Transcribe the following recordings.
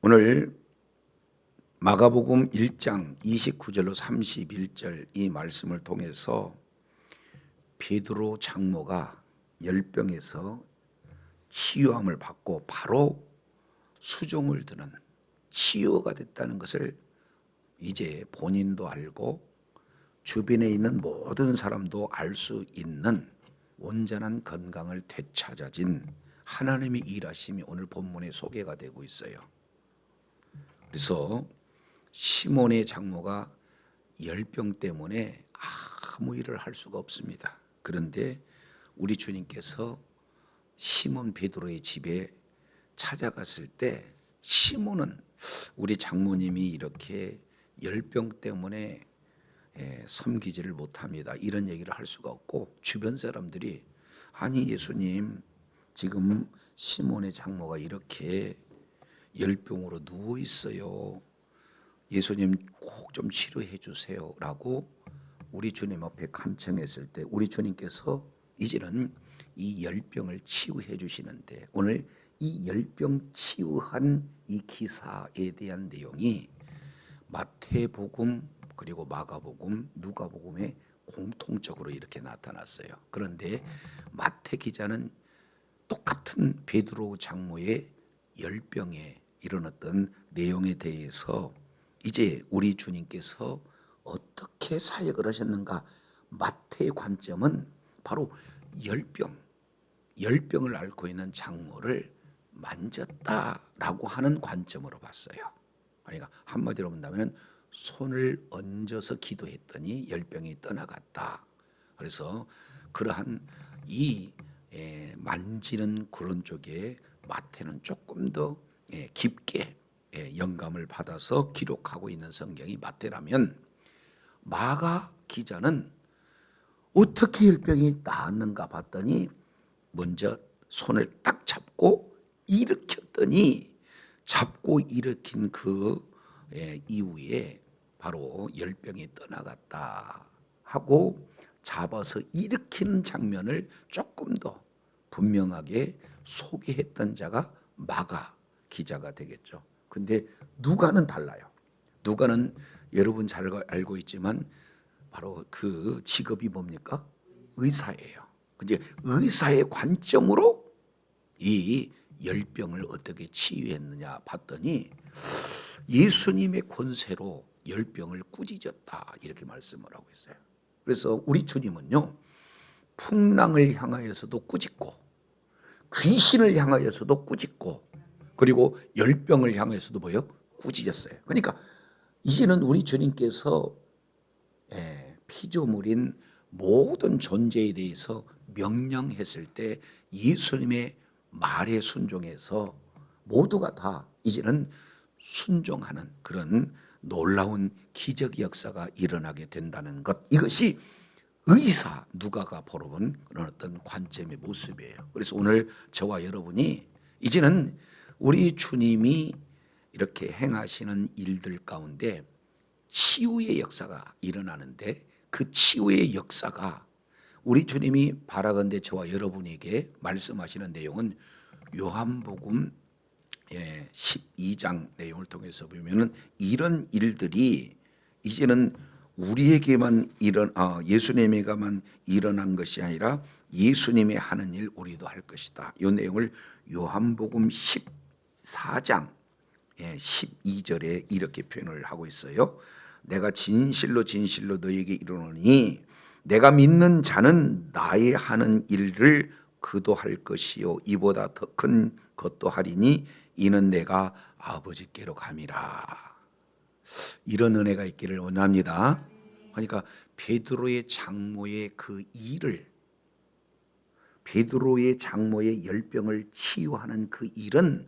오늘 마가복음 1장 29절로 31절 이 말씀을 통해서 베드로 장모가 열병에서 치유함을 받고 바로 수종을 드는 치유가 됐다는 것을 이제 본인도 알고 주변에 있는 모든 사람도 알 수 있는 온전한 건강을 되찾아진 하나님의 일하심이 오늘 본문에 소개가 되고 있어요. 그래서 시몬의 장모가 열병 때문에 아무 일을 할 수가 없습니다. 그런데 우리 주님께서 시몬 베드로의 집에 찾아갔을 때 시몬은 우리 장모님이 이렇게 열병 때문에 섬기지를 못합니다. 이런 얘기를 할 수가 없고 주변 사람들이 아니 예수님 지금 시몬의 장모가 이렇게 열병으로 누워 있어요. 예수님 꼭 좀 치료해 주세요 라고 우리 주님 앞에 간청했을 때 우리 주님께서 이제는 이 열병을 치유해 주시는데 오늘 이 열병 치유한 이 기사에 대한 내용이 마태복음 그리고 마가복음 누가복음에 공통적으로 이렇게 나타났어요. 그런데 마태 기자는 똑같은 베드로 장모의 열병에 일어났던 내용에 대해서 이제 우리 주님께서 어떻게 사역을 하셨는가, 마태의 관점은 바로 열병을 앓고 있는 장모를 만졌다라고 하는 관점으로 봤어요. 그러니까 한마디로 본다면 손을 얹어서 기도했더니 열병이 떠나갔다. 그래서 그러한 이 만지는 그런 쪽에 마태는 조금 더 깊게 영감을 받아서 기록하고 있는 성경이 마태라면 마가 기자는 어떻게 열병이 나았는가 봤더니 먼저 손을 딱 잡고 일으켰더니 잡고 일으킨 그 이후에 바로 열병이 떠나갔다 하고 잡아서 일으키는 장면을 조금 더 분명하게 소개했던 자가 마가 기자가 되겠죠. 근데 누가는 달라요. 누가는 여러분 잘 알고 있지만 바로 그 직업이 뭡니까? 의사예요. 근데 의사의 관점으로 이 열병을 어떻게 치유했느냐 봤더니 예수님의 권세로 열병을 꾸짖었다 이렇게 말씀을 하고 있어요. 그래서 우리 주님은요 풍랑을 향하여서도 꾸짖고 귀신을 향하여서도 꾸짖고 그리고 열병을 향해서도 뭐요? 꾸짖었어요. 그러니까 이제는 우리 주님께서 피조물인 모든 존재에 대해서 명령했을 때 예수님의 말에 순종해서 모두가 다 이제는 순종하는 그런 놀라운 기적 역사가 일어나게 된다는 것, 이것이 의사 누가가 보러본 그런 어떤 관점의 모습이에요. 그래서 오늘 저와 여러분이 이제는 우리 주님이 이렇게 행하시는 일들 가운데 치유의 역사가 일어나는데 그 치유의 역사가 우리 주님이 바라건대 저와 여러분에게 말씀하시는 내용은 요한복음 12장 내용을 통해서 보면은 이런 일들이 이제는 우리에게만 예수님에게만 일어난 것이 아니라 예수님이 하는 일 우리도 할 것이다. 이 내용을 요한복음 14장 12절에 이렇게 표현을 하고 있어요. 내가 진실로 진실로 너에게 이르노니 내가 믿는 자는 나의 하는 일을 그도 할 것이요 이보다 더 큰 것도 하리니 이는 내가 아버지께로 감이라. 이런 은혜가 있기를 원합니다. 그러니까 베드로의 장모의 그 일을, 베드로의 장모의 열병을 치유하는 그 일은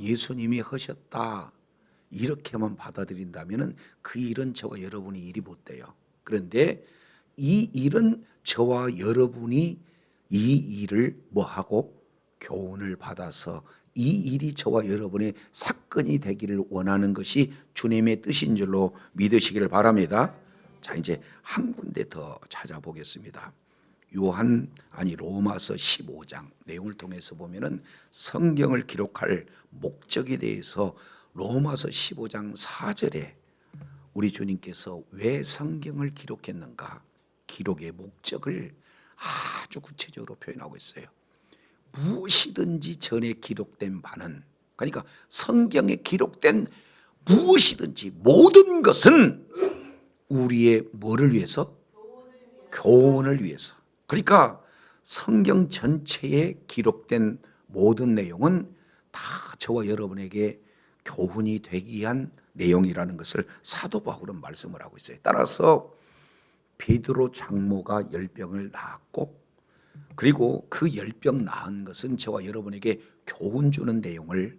예수님이 하셨다 이렇게만 받아들인다면 그 일은 저와 여러분의 일이 못 돼요. 그런데 이 일은 저와 여러분이 이 일을 뭐하고 교훈을 받아서 이 일이 저와 여러분의 사건이 되기를 원하는 것이 주님의 뜻인 줄로 믿으시기를 바랍니다. 자, 이제 한 군데 더 찾아보겠습니다. 로마서 15장 내용을 통해서 보면은 성경을 기록할 목적에 대해서 로마서 15장 4절에 우리 주님께서 왜 성경을 기록했는가, 기록의 목적을 아주 구체적으로 표현하고 있어요. 무엇이든지 전에 기록된 바는, 그러니까 성경에 기록된 무엇이든지 모든 것은 우리의 뭐를 위해서? 교훈을 위해서. 그러니까 성경 전체에 기록된 모든 내용은 다 저와 여러분에게 교훈이 되기 위한 내용이라는 것을 사도 바울은 말씀을 하고 있어요. 따라서 베드로 장모가 열병을 낳았고, 그리고 그 열병 낳은 것은 저와 여러분에게 교훈 주는 내용을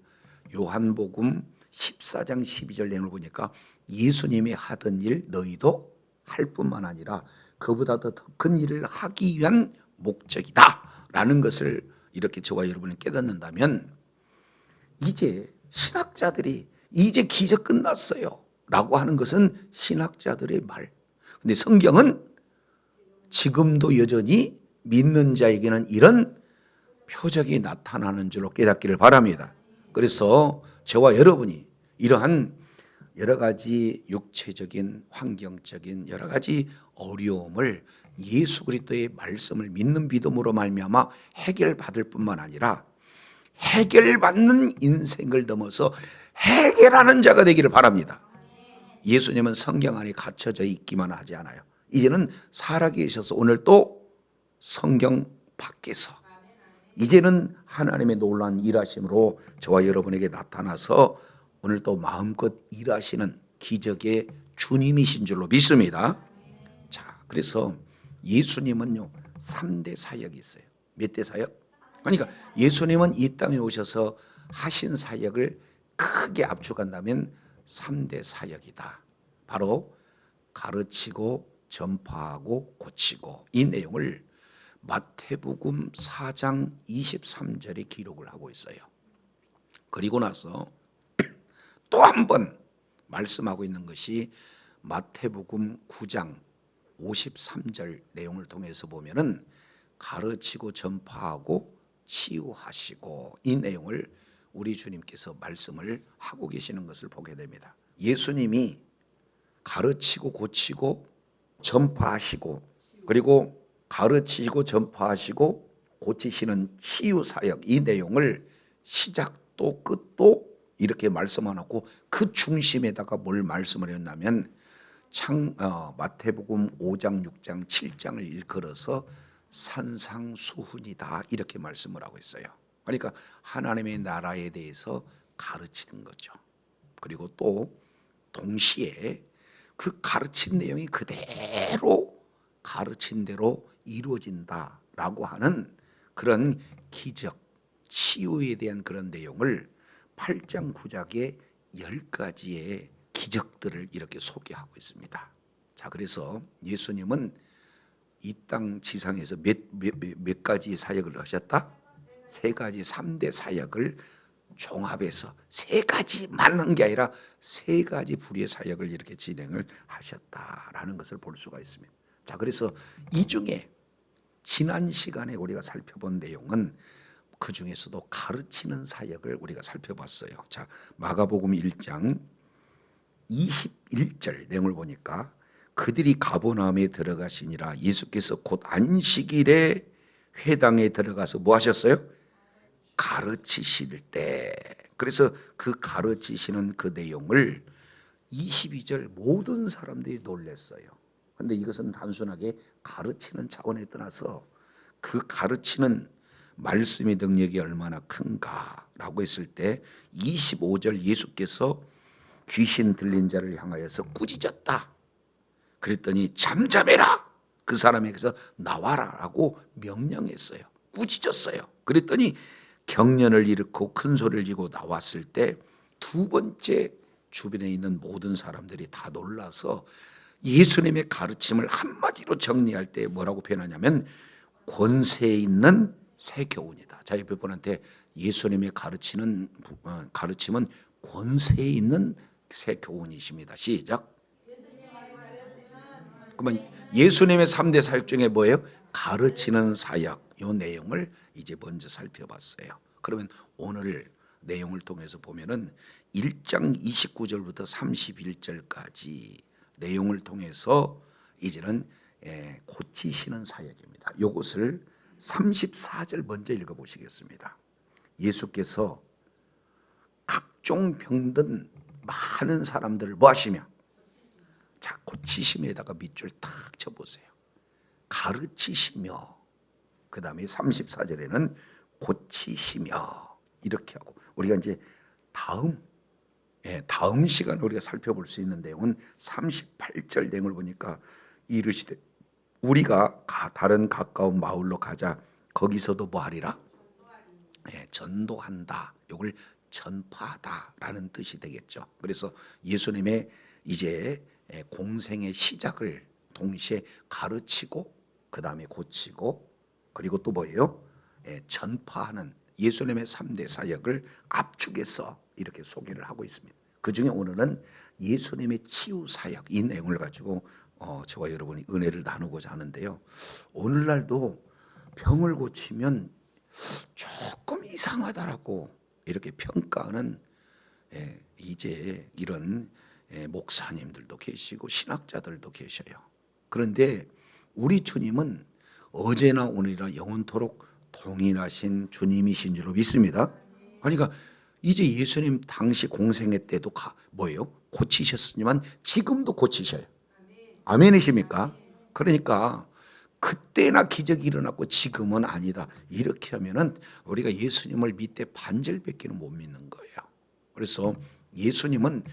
요한복음 14장 12절 내용을 보니까 예수님이 하던 일 너희도 할 뿐만 아니라 그보다 더 큰 일을 하기 위한 목적이다 라는 것을 이렇게 저와 여러분이 깨닫는다면, 이제 신학자들이 이제 기적 끝났어요 라고 하는 것은 신학자들의 말. 근데 성경은 지금도 여전히 믿는 자에게는 이런 표적이 나타나는 줄로 깨닫기를 바랍니다. 그래서 저와 여러분이 이러한 여러 가지 육체적인, 환경적인 여러 가지 어려움을 예수 그리스도의 말씀을 믿는 믿음으로 말미암아 해결받을 뿐만 아니라 해결받는 인생을 넘어서 해결하는 자가 되기를 바랍니다. 예수님은 성경 안에 갇혀져 있기만 하지 않아요. 이제는 살아계셔서 오늘 또 성경 밖에서 이제는 하나님의 놀라운 일하심으로 저와 여러분에게 나타나서 오늘 또 마음껏 일하시는 기적의 주님이신 줄로 믿습니다. 자, 그래서 예수님은요 3대 사역이 있어요. 몇 대 사역? 그러니까 예수님은 이 땅에 오셔서 하신 사역을 크게 압축한다면 3대 사역이다. 바로 가르치고 전파하고 고치고, 이 내용을 마태복음 4장 23절에 기록을 하고 있어요. 그리고 나서 또 한 번 말씀하고 있는 것이 마태복음 9장 53절 내용을 통해서 보면은 가르치고 전파하고 치유하시고, 이 내용을 우리 주님께서 말씀을 하고 계시는 것을 보게 됩니다. 예수님이 가르치고 고치고 전파하시고, 그리고 가르치고 전파하시고 고치시는 치유 사역, 이 내용을 시작도 끝도 이렇게 말씀 안 하고 그 중심에다가 뭘 말씀을 했냐면 마태복음 5장 6장 7장을 일컬어서 산상수훈이다 이렇게 말씀을 하고 있어요. 그러니까 하나님의 나라에 대해서 가르치는 거죠. 그리고 또 동시에 그 가르친 내용이 그대로 가르친 대로 이루어진다라고 하는 그런 기적, 치유에 대한 그런 내용을 8장 9장의 10가지의 기적들을 이렇게 소개하고 있습니다. 자, 그래서 예수님은 이 땅 지상에서 몇 가지 사역을 하셨다? 3가지, 3대 사역을 종합해서 3가지만 한 게 아니라 3가지 불의 사역을 이렇게 진행을 하셨다라는 것을 볼 수가 있습니다. 자, 그래서 이 중에 지난 시간에 우리가 살펴본 내용은 그 중에서도 가르치는 사역을 우리가 살펴봤어요. 자, 마가복음 1장 21절 내용을 보니까 그들이 가버나움에 들어가시니라. 예수께서 곧 안식일에 회당에 들어가서 뭐 하셨어요? 가르치실 때. 그래서 그 가르치시는 그 내용을 22절 모든 사람들이 놀랐어요. 근데 이것은 단순하게 가르치는 차원에 떠나서 그 가르치는 말씀의 능력이 얼마나 큰가라고 했을 때 25절 예수께서 귀신 들린 자를 향하여서 꾸짖었다. 그랬더니 잠잠해라. 그 사람에게서 나와라라고 명령했어요. 꾸짖었어요. 그랬더니 경련을 일으키고 큰 소리를 지고 나왔을 때 두 번째 주변에 있는 모든 사람들이 다 놀라서 예수님의 가르침을 한마디로 정리할 때 뭐라고 표현하냐면 권세 있는 새 교훈이다. 자, 옆에 분한테 예수님의 가르침은 권세 있는 새 교훈이십니다. 시작. 그러면 예수님의 3대 사역 중에 뭐예요? 가르치는 사역 요 내용을 이제 먼저 살펴봤어요. 그러면 오늘 내용을 통해서 보면은 1장 29절부터 31절까지 내용을 통해서 이제는 고치시는 사역입니다. 이것을 34절 먼저 읽어보시겠습니다. 예수께서 각종 병든 많은 사람들을 뭐 하시며, 자, 고치심에다가 밑줄 딱 쳐보세요. 가르치시며, 그 다음에 34절에는 고치시며 이렇게 하고, 우리가 이제 다음 시간에 우리가 살펴볼 수 있는 내용은 38절 내용을 보니까 이르시되 우리가 다른 가까운 마을로 가자. 거기서도 뭐 하리라? 전도한다. 이걸 전파하다라는 뜻이 되겠죠. 그래서 예수님의 이제 공생의 시작을 동시에 가르치고 그 다음에 고치고 그리고 또 뭐예요? 전파하는 예수님의 3대 사역을 압축해서 이렇게 소개를 하고 있습니다. 그 중에 오늘은 예수님의 치유 사역 이 내용을 가지고 저와 여러분이 은혜를 나누고자 하는데요. 오늘날도 병을 고치면 조금 이상하다라고 이렇게 평가하는 이제 이런 목사님들도 계시고 신학자들도 계셔요. 그런데 우리 주님은 어제나 오늘이나 영원토록 동일하신 주님이신 줄로 믿습니다. 그러니까 이제 예수님 당시 공생애 때도 뭐예요? 고치셨지만 지금도 고치셔요. 아멘이십니까? 그러니까 그때나 기적이 일어났고 지금은 아니다. 이렇게 하면은 우리가 예수님을 믿되 반절밖에 못 믿는 거예요. 그래서 예수님은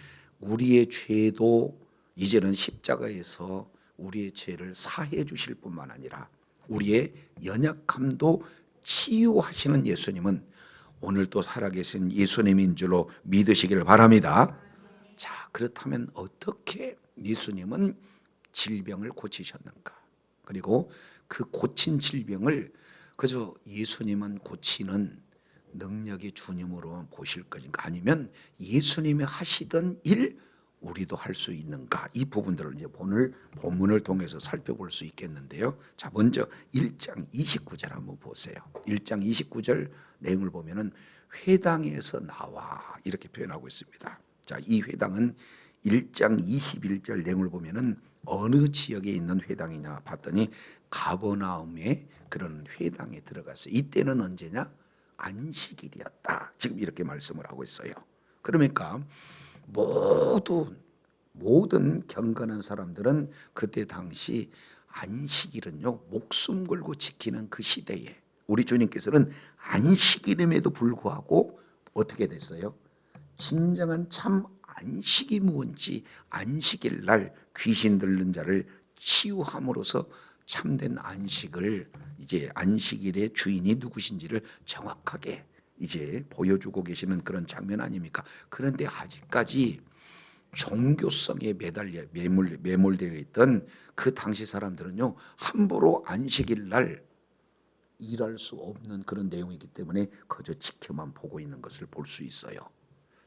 우리의 죄도 이제는 십자가에서 우리의 죄를 사해 주실 뿐만 아니라 우리의 연약함도 치유하시는 예수님은 오늘도 살아계신 예수님인 줄로 믿으시기를 바랍니다. 자, 그렇다면 어떻게 예수님은 질병을 고치셨는가? 그리고 그 고친 질병을 그저 예수님은 고치는 능력의 주님으로만 보실 것인가? 아니면 예수님이 하시던 일 우리도 할 수 있는가? 이 부분들을 이제 오늘 본문을 통해서 살펴볼 수 있겠는데요. 자, 먼저 1장 29절 한번 보세요. 1장 29절 내용을 보면은 회당에서 나와 이렇게 표현하고 있습니다. 자, 이 회당은 1장 21절 내용을 보면은 어느 지역에 있는 회당이냐 봤더니 가버나움의 그런 회당에 들어갔어요. 이때는 언제냐? 안식일이었다. 지금 이렇게 말씀을 하고 있어요. 그러니까 모든 경건한 사람들은 그때 당시 안식일은요 목숨 걸고 지키는 그 시대에 우리 주님께서는 안식일임에도 불구하고 어떻게 됐어요? 진정한 참 안식이 무언지 안식일 날 귀신 들린 자를 치유함으로써 참된 안식을 이제 안식일의 주인이 누구신지를 정확하게 이제 보여주고 계시는 그런 장면 아닙니까? 그런데 아직까지 종교성에 매몰되어 있던 그 당시 사람들은요 함부로 안식일 날 일할 수 없는 그런 내용이기 때문에 그저 지켜만 보고 있는 것을 볼 수 있어요.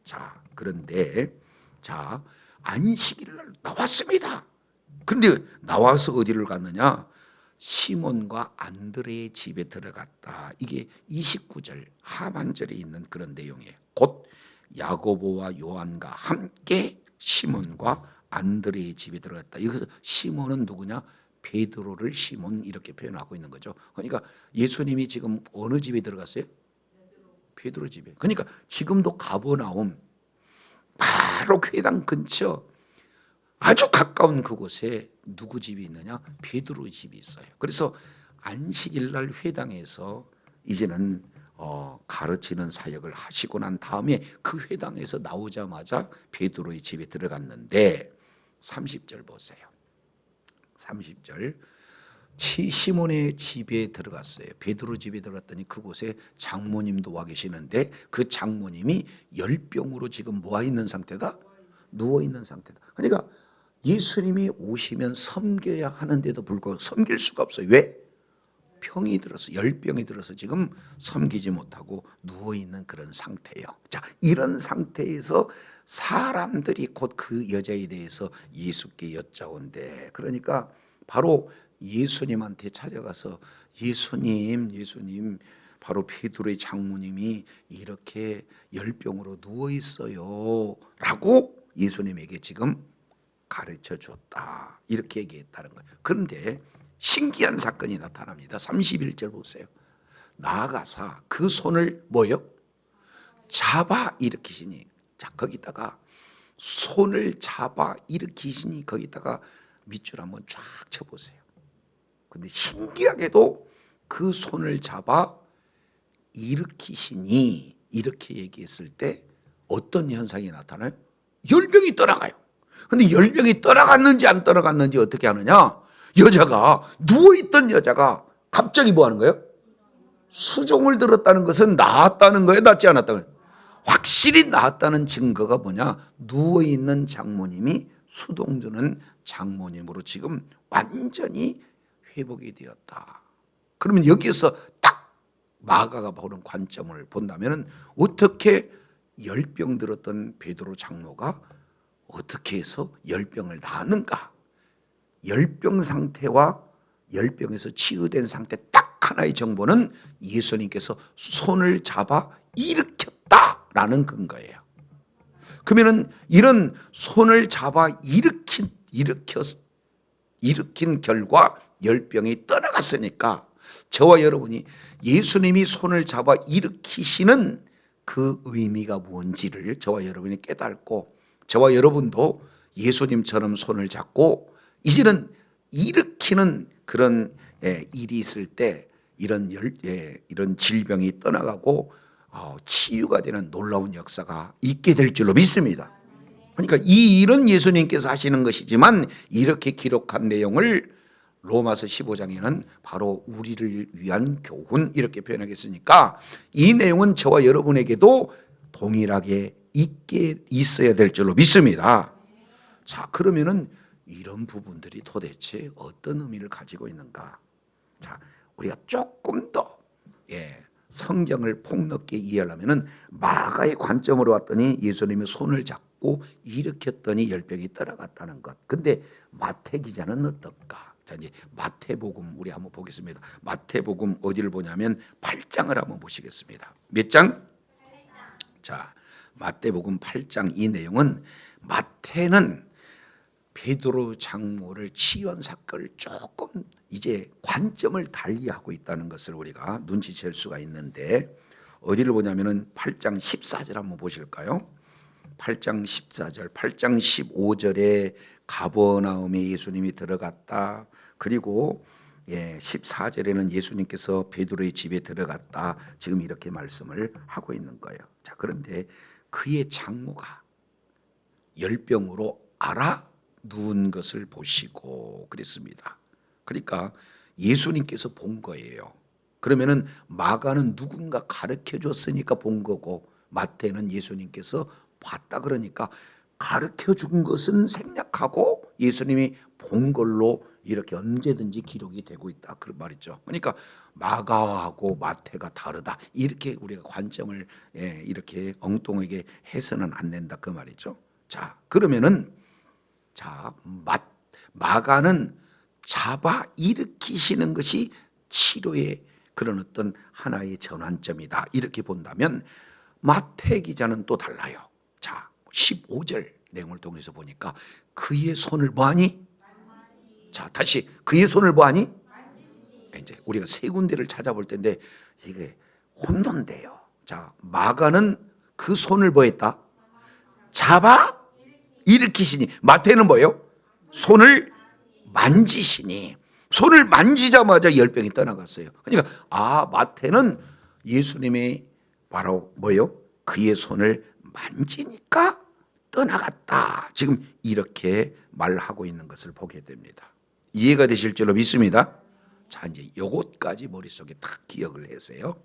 자, 그런데 자 안식일 날 나왔습니다. 그런데 나와서 어디를 갔느냐? 시몬과 안드레의 집에 들어갔다. 이게 29절 하반절에 있는 그런 내용이에요. 곧 야고보와 요한과 함께 시몬과 안드레의 집에 들어갔다. 여기서 시몬은 누구냐? 베드로를 시몬 이렇게 표현하고 있는 거죠. 그러니까 예수님이 지금 어느 집에 들어갔어요? 베드로 집에. 그러니까 지금도 가버나움 바로 회당 근처 아주 가까운 그곳에 누구 집이 있느냐? 베드로 집이 있어요. 그래서 안식일 날 회당에서 이제는 가르치는 사역을 하시고 난 다음에 그 회당에서 나오자마자 베드로의 집에 들어갔는데 30절 보세요. 30절 시몬의 집에 들어갔어요. 베드로 집에 들어갔더니 그곳에 장모님도 와 계시는데 그 장모님이 열병으로 지금 모아 있는 상태다? 누워 있는 상태다. 그러니까 예수님이 오시면 섬겨야 하는데도 불구하고 섬길 수가 없어요. 왜? 병이 들어서 열병이 들어서 지금 섬기지 못하고 누워 있는 그런 상태예요. 자, 이런 상태에서 사람들이 곧 그 여자에 대해서 예수께 여짜온대. 그러니까 바로 예수님한테 찾아가서 예수님 바로 베드로의 장모님이 이렇게 열병으로 누워 있어요 라고 예수님에게 지금 가르쳐 줬다 이렇게 얘기했다는 거예요. 그런데 신기한 사건이 나타납니다. 31절 보세요. 나아가사 그 손을 뭐요? 잡아 일으키시니. 자, 거기다가 손을 잡아 일으키시니 거기다가 밑줄 한번 쫙 쳐보세요. 근데 신기하게도 그 손을 잡아 일으키시니 이렇게 얘기했을 때 어떤 현상이 나타나요? 열병이 떠나가요. 근데 열병이 떠나갔는지 안 떠나갔는지 어떻게 하느냐? 여자가 누워있던 여자가 갑자기 뭐 하는 거예요? 수종을 들었다는 것은 나았다는 거예요? 낫지 않았다는 거예요? 확실히 나았다는 증거가 뭐냐? 누워있는 장모님이 수동주는 장모님으로 지금 완전히 회복이 되었다. 그러면 여기에서 딱 마가가 보는 관점을 본다면 어떻게 열병 들었던 베드로 장로가 어떻게 해서 열병을 나았는가? 열병 상태와 열병에서 치유된 상태 딱 하나의 정보는 예수님께서 손을 잡아 일으켰다라는 근거예요. 그러면은 이런 손을 잡아 일으킨 결과 열병이 떠나갔으니까 저와 여러분이 예수님이 손을 잡아 일으키시는 그 의미가 뭔지를 저와 여러분이 깨닫고 저와 여러분도 예수님처럼 손을 잡고 이제는 일으키는 그런 일이 있을 때 이런 질병이 떠나가고 치유가 되는 놀라운 역사가 있게 될 줄로 믿습니다. 그러니까 이 일은 예수님께서 하시는 것이지만 이렇게 기록한 내용을 로마서 15장에는 바로 우리를 위한 교훈 이렇게 표현하겠으니까 이 내용은 저와 여러분에게도 동일하게 있어야 될 줄로 믿습니다. 자, 그러면은 이런 부분들이 도대체 어떤 의미를 가지고 있는가? 자, 우리가 조금 더 성경을 폭넓게 이해하려면은 마가의 관점으로 왔더니 예수님이 손을 잡고 일으켰더니 열병이 떠나갔다는 것. 근데 마태 기자는 어떨까? 자, 이제 마태복음 우리 한번 보겠습니다. 마태복음 어디를 보냐면 8장을 한번 보시겠습니다. 몇 장? 자, 마태복음 8장 이 내용은 마태는 베드로 장모를 치유한 사건을 조금 이제 관점을 달리하고 있다는 것을 우리가 눈치챌 수가 있는데 어디를 보냐면은 8장 14절 한번 보실까요? 8장 14절, 8장 15절에 가버나움에 예수님이 들어갔다. 그리고 14절에는 예수님께서 베드로의 집에 들어갔다. 지금 이렇게 말씀을 하고 있는 거예요. 자, 그런데 그의 장모가 열병으로 알아 누운 것을 보시고 그랬습니다. 그러니까 예수님께서 본 거예요. 그러면은 마가는 누군가 가르쳐 줬으니까 본 거고 마태는 예수님께서 봤다 그러니까 가르쳐 준 것은 생략하고 예수님이 본 걸로 이렇게 언제든지 기록이 되고 있다 그런 말이죠. 그러니까 마가하고 마태가 다르다 이렇게 우리가 관점을 이렇게 엉뚱하게 해서는 안 된다 그 말이죠. 자, 그러면은 마가는 잡아 일으키시는 것이 치료의 그런 어떤 하나의 전환점이다 이렇게 본다면 마태 기자는 또 달라요. 자, 15절 내용을 통해서 보니까 그의 손을 뭐하니? 자, 다시 그의 손을 뭐하니? 이제 우리가 세 군데를 찾아볼 텐데 이게 혼돈돼요. 자, 마가는 그 손을 뭐했다? 잡아 일으키시니. 마태는 뭐예요? 손을 만지시니. 손을 만지자마자 열병이 떠나갔어요. 그러니까 마태는 예수님의 바로 뭐예요? 그의 손을 만지니까 떠나갔다. 지금 이렇게 말하고 있는 것을 보게 됩니다. 이해가 되실 줄로 믿습니다. 자, 이제 요것까지 머릿속에 딱 기억을 하세요.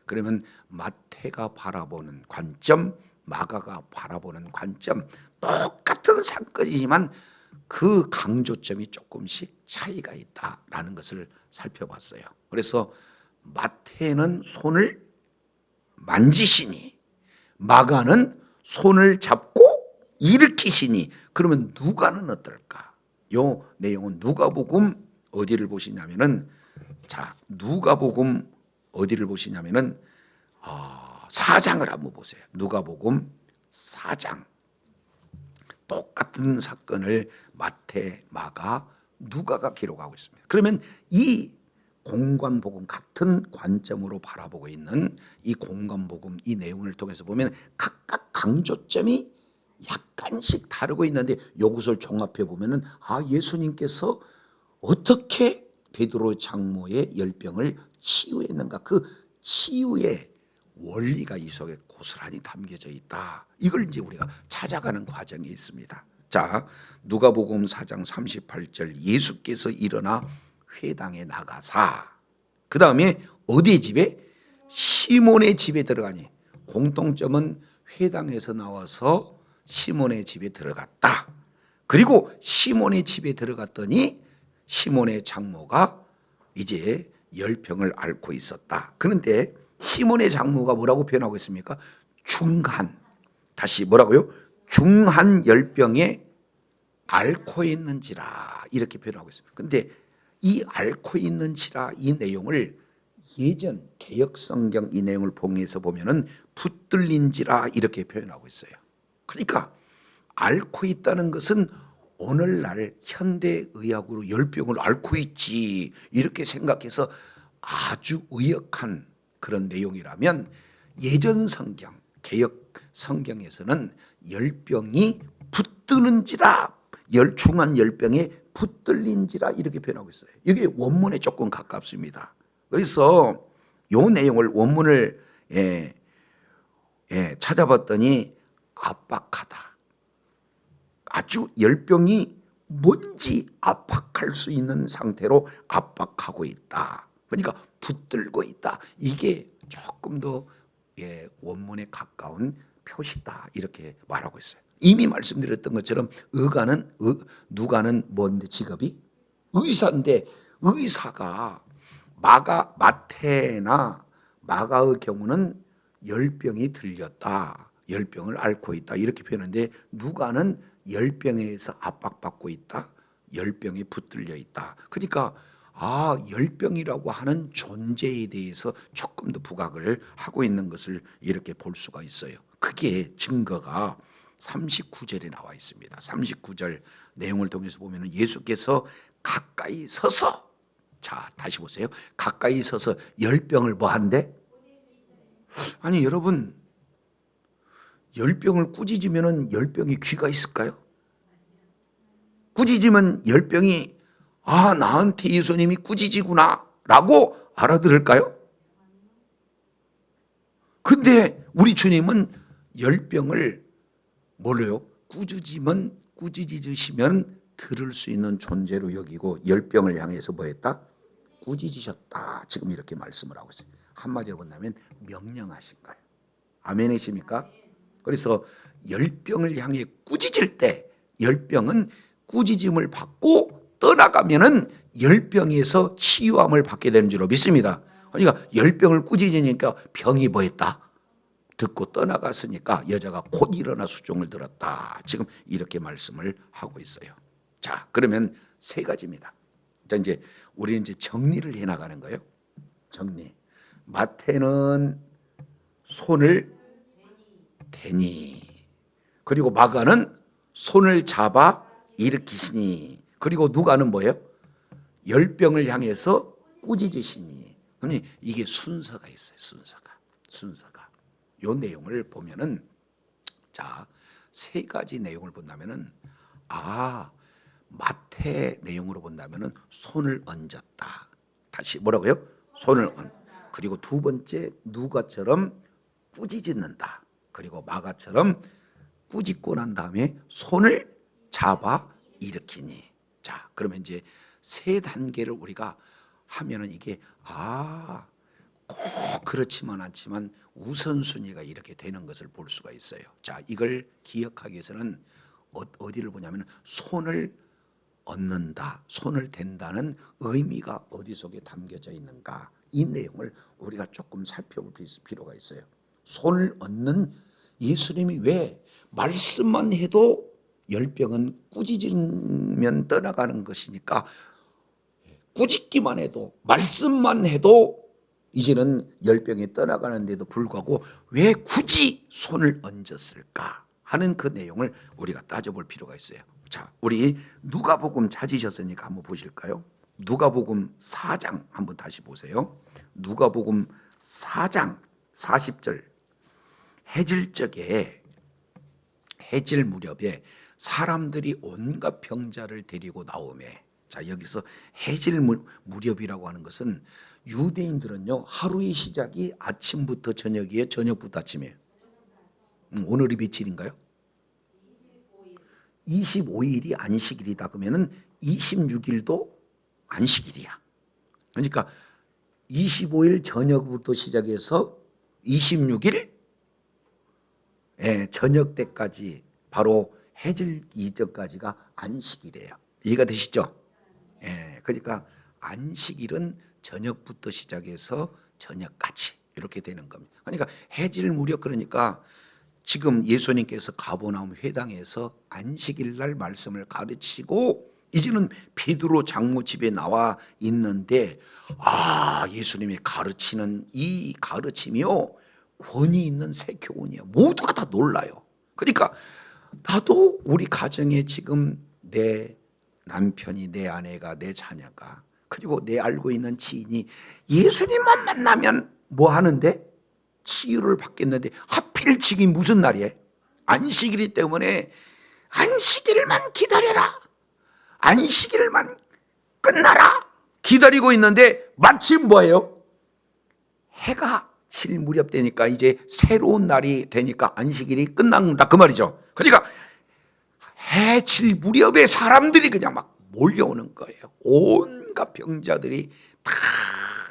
그러면 마태가 바라보는 관점, 마가가 바라보는 관점 똑같은 사건이지만 그 강조점이 조금씩 차이가 있다라는 것을 살펴봤어요. 그래서 마태는 손을 만지시니 마가는 손을 잡고 일으키시니. 그러면 누가는 어떨까? 요 내용은 누가복음 어디를 보시냐면은 자, 누가복음 어디를 보시냐면은 4장을 한번 보세요. 누가복음 4장. 똑같은 사건을 마태, 마가, 누가가 기록하고 있습니다. 그러면 이 공관복음 같은 관점으로 바라보고 있는 이 공관복음 이 내용을 통해서 보면 각각 강조점이 약간씩 다르고 있는데 이것을 종합해 보면은 예수님께서 어떻게 베드로 장모의 열병을 치유했는가, 그 치유의 원리가 이 속에 고스란히 담겨져 있다. 이걸 이제 우리가 찾아가는 과정이 있습니다. 자, 누가복음 4장 38절 예수께서 일어나 회당에 나가사, 그 다음에 어디의 집에? 시몬의 집에 들어가니. 공통점은 회당에서 나와서 시몬의 집에 들어갔다. 그리고 시몬의 집에 들어갔더니 시몬의 장모가 이제 열병을 앓고 있었다. 그런데 시몬의 장모가 뭐라고 표현하고 있습니까? 중한. 다시 뭐라고요? 중한 열병에 앓고 있는지라 이렇게 표현하고 있습니다. 그런데 이 앓고 있는지라 이 내용을 예전 개역성경 이 내용을 봉해서 보면은 붙들린지라 이렇게 표현하고 있어요. 그러니까 앓고 있다는 것은 오늘날 현대의학으로 열병을 앓고 있지 이렇게 생각해서 아주 의역한 그런 내용이라면, 예전 성경 개역 성경에서는 열병이 붙드는지라, 중한 열병에 붙들린지라 이렇게 표현하고 있어요. 이게 원문에 조금 가깝습니다. 그래서 이 내용을 원문을 찾아봤더니 압박하다, 아주 열병이 뭔지 압박할 수 있는 상태로 압박하고 있다. 그러니까 붙들고 있다. 이게 조금 더 원문에 가까운 표시다 이렇게 말하고 있어요. 이미 말씀드렸던 것처럼 누가는 뭔데 직업이? 의사인데 의사가 마태나 마가의 경우는 열병이 들렸다, 열병을 앓고 있다 이렇게 표현하는데, 누가는 열병에 의해서 압박받고 있다, 열병에 붙들려 있다. 그러니까 열병이라고 하는 존재에 대해서 조금 더 부각을 하고 있는 것을 이렇게 볼 수가 있어요. 그게 증거가 39절에 나와 있습니다. 39절 내용을 통해서 보면 예수께서 가까이 서서, 자 다시 보세요. 가까이 서서 열병을 뭐 한대? 아니 여러분, 열병을 꾸짖으면 열병이 귀가 있을까요? 꾸짖으면 열병이 나한테 예수님이 꾸짖이구나 라고 알아들을까요? 근데 우리 주님은 열병을 뭐래요? 꾸짖으시면 들을 수 있는 존재로 여기고 열병을 향해서 뭐 했다? 꾸짖으셨다. 지금 이렇게 말씀을 하고 있어요. 한마디로 본다면 명령하신 거예요. 아멘이십니까? 그래서 열병을 향해 꾸짖을 때 열병은 꾸짖음을 받고 떠나가면은 열병에서 치유함을 받게 되는 줄로 믿습니다. 그러니까 열병을 꾸짖으니까 병이 뭐 했다? 듣고 떠나갔으니까 여자가 곧 일어나 수종을 들었다. 지금 이렇게 말씀을 하고 있어요. 자, 그러면 세 가지입니다. 자, 이제 우리는 이제 정리를 해 나가는 거예요. 정리. 마태는 손을 대니, 그리고 마가는 손을 잡아 일으키시니, 그리고 누가는 뭐예요? 열병을 향해서 꾸짖으시니. 그러니 이게 순서가 있어요. 순서가. 요 내용을 보면은, 자, 세 가지 내용을 본다면은, 마태 내용으로 본다면은 손을 얹었다. 다시 뭐라고요? 그리고 두 번째 누가처럼 꾸짖는다. 그리고 마가처럼 꾸짖고 난 다음에 손을 잡아 일으키니. 자, 그러면 이제 세 단계를 우리가 하면은 이게 꼭 그렇지만 않지만 우선순위가 이렇게 되는 것을 볼 수가 있어요. 자, 이걸 기억하기 위해서는 어디를 보냐면 손을 얻는다, 손을 댄다는 의미가 어디 속에 담겨져 있는가, 이 내용을 우리가 조금 살펴볼 필요가 있어요. 손을 얻는 예수님이 왜 말씀만 해도 열병은 꾸짖으면 떠나가는 것이니까 꾸짖기만 해도 말씀만 해도 이제는 열병이 떠나가는데도 불구하고 왜 굳이 손을 얹었을까 하는 그 내용을 우리가 따져볼 필요가 있어요. 자, 우리 누가복음 찾으셨으니까 한번 보실까요? 누가복음 4장 한번 다시 보세요. 누가복음 4장 40절. 해질 적에, 해질 무렵에 사람들이 온갖 병자를 데리고 나오매. 자, 여기서 해질 무렵이라고 하는 것은 유대인들은요, 하루의 시작이 아침부터 저녁이에요, 저녁부터 아침이에요? 오늘이 며칠인가요? 25일이 안식일이다. 그러면은 26일도 안식일이야. 그러니까 25일 저녁부터 시작해서 26일 저녁 때까지, 바로 해질 이전까지가 안식일이에요. 이해가 되시죠? 그러니까 안식일은 저녁부터 시작해서 저녁까지 이렇게 되는 겁니다. 그러니까 해질 무렵, 그러니까 지금 예수님께서 가버나움 회당에서 안식일 날 말씀을 가르치고 이제는 베드로 장로 집에 나와 있는데, 예수님이 가르치는 이 가르침이요, 권위 있는 새 교훈이야. 모두가 다 놀라요. 그러니까 나도 우리 가정에 지금 내 남편이, 내 아내가, 내 자녀가, 그리고 내 알고 있는 지인이 예수님만 만나면 뭐 하는데? 치유를 받겠는데 하필 지금 무슨 날이에요? 안식일이 때문에 안식일만 기다려라, 안식일만 끝나라 기다리고 있는데 마침 뭐예요? 해가 칠 무렵 되니까 이제 새로운 날이 되니까 안식일이 끝난다 그 말이죠. 그러니까 해 칠 무렵에 사람들이 그냥 막 몰려오는 거예요. 온갖 병자들이 다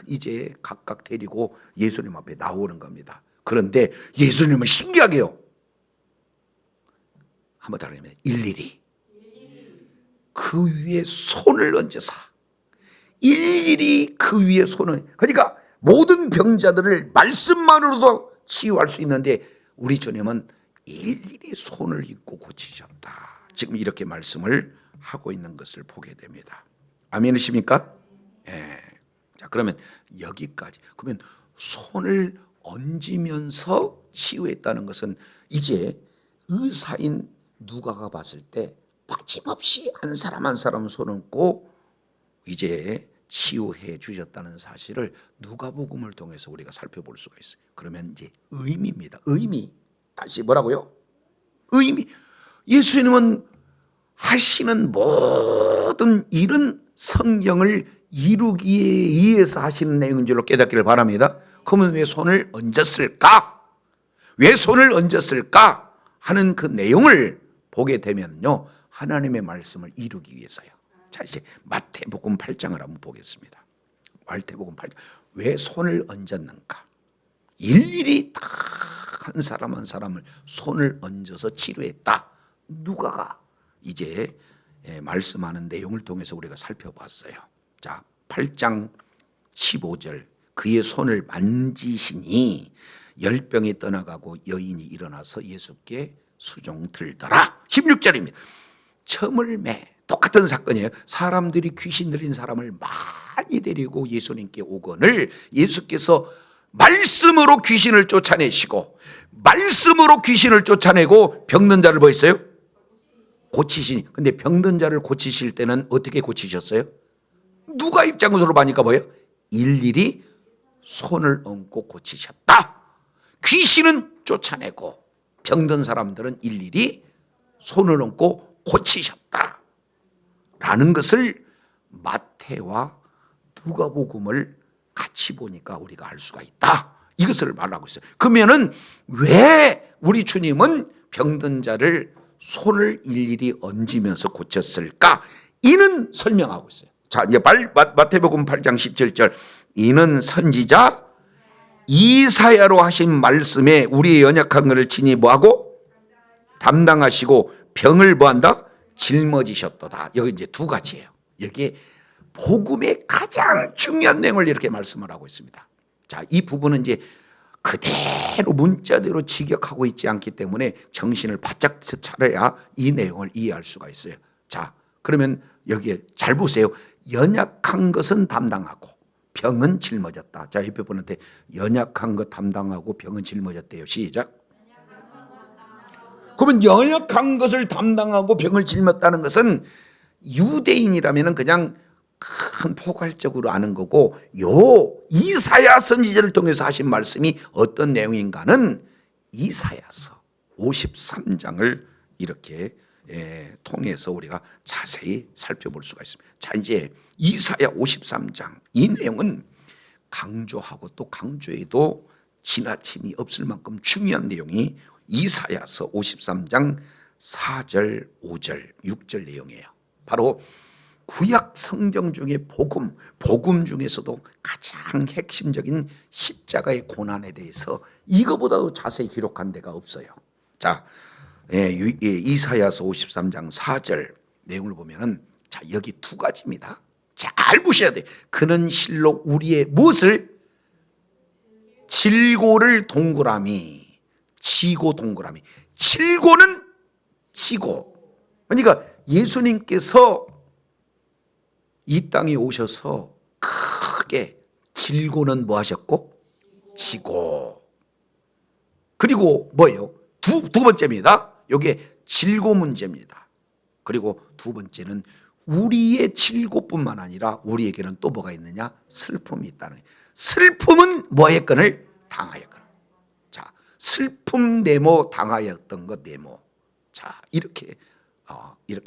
이제 각각 데리고 예수님 앞에 나오는 겁니다. 그런데 예수님은 신기하게요, 한번 다르면 일일이 그 위에 손을 얹으사, 일일이 그 위에 손을, 그러니까 모든 병자들을 말씀만으로도 치유할 수 있는데 우리 주님은 일일이 손을 얹고 고치셨다. 지금 이렇게 말씀을 하고 있는 것을 보게 됩니다. 아멘이십니까? 자, 그러면 여기까지. 그러면 손을 얹으면서 치유했다는 것은 이제 의사인 누가가 봤을 때 빠짐없이 한 사람 한 사람 손 얹고 이제 치유해 주셨다는 사실을 누가복음을 통해서 우리가 살펴볼 수가 있어요. 그러면 이제 의미입니다. 의미. 다시 뭐라고요? 의미. 예수님은 하시는 모든 일은 성경을 이루기에 의해서 하시는 내용인 줄로 깨닫기를 바랍니다. 그러면 왜 손을 얹었을까? 왜 손을 얹었을까? 하는 그 내용을 보게 되면요, 하나님의 말씀을 이루기 위해서요. 자, 이제 마태복음 8장을 한번 보겠습니다. 마태복음 8장. 왜 손을 얹었는가? 일일이 다 한 사람 한 사람을 손을 얹어서 치료했다. 누가가 이제 말씀하는 내용을 통해서 우리가 살펴봤어요. 자, 8장 15절. 그의 손을 만지시니 열병이 떠나가고 여인이 일어나서 예수께 수종 들더라. 16절입니다. 처음에 똑같은 사건이에요. 사람들이 귀신 들린 사람을 많이 데리고 예수님께 오거늘 예수께서 말씀으로 귀신을 쫓아내시고, 말씀으로 귀신을 쫓아내고 병든 자를 뭐 했어요? 고치시니. 근데 병든 자를 고치실 때는 어떻게 고치셨어요? 누가 입장으로 보니까 뭐예요? 일일이 손을 얹고 고치셨다. 귀신은 쫓아내고 병든 사람들은 일일이 손을 얹고 고치셨다 라는 것을 마태와 누가복음을 같이 보니까 우리가 알 수가 있다. 이것을 말하고 있어요. 그러면은 왜 우리 주님은 병든 자를 손을 일일이 얹으면서 고쳤을까? 이는 설명하고 있어요. 자, 이제 마태복음 8장 17절. 이는 선지자 이사야로 하신 말씀에 우리의 연약한 것을 친히 뭐하고? 담당하시고 병을 뭐한다? 짊어지셨도다. 여기 이제 두 가지예요. 여기에 복음의 가장 중요한 내용을 이렇게 말씀을 하고 있습니다. 자, 이 부분은 이제 그대로 문자대로 직역하고 있지 않기 때문에 정신을 바짝 차려야 이 내용을 이해할 수가 있어요. 자, 그러면 여기에 잘 보세요. 연약한 것은 담당하고 병은 짊어졌다. 자, 옆에 분한테 연약한 것 담당하고 병은 짊어졌대요. 시작. 그러면 연약한 것을 담당하고 병을 짊었다는 것은 유대인이라면 그냥 큰 포괄적으로 아는 거고, 요 이사야 선지자를 통해서 하신 말씀이 어떤 내용인가는 이사야서 53장을 이렇게 통해서 우리가 자세히 살펴볼 수가 있습니다. 자, 이제 이사야 53장 이 내용은 강조하고 또 강조해도 지나침이 없을 만큼 중요한 내용이 이사야서 53장 4절, 5절, 6절 내용이에요. 바로 구약 성경 중에 복음 중에서도 가장 핵심적인 십자가의 고난에 대해서 이거보다도 자세히 기록한 데가 없어요. 자, 이사야서 53장 4절 내용을 보면은, 자, 여기 두 가지입니다. 잘 보셔야 돼. 그는 실로 우리의 무엇을? 질고를 동그라미, 치고 동그라미. 칠고는 치고. 그러니까 예수님께서 이 땅에 오셔서 크게 질고는 뭐 하셨고? 치고. 그리고 뭐예요? 두 번째입니다. 이게 질고 문제입니다. 그리고 두 번째는 우리의 질고뿐만 아니라 우리에게는 또 뭐가 있느냐? 슬픔이 있다는 거예요. 슬픔은 뭐 했건을? 당하였거든. 자, 슬픔 네모, 당하였던 것 네모. 자, 이렇게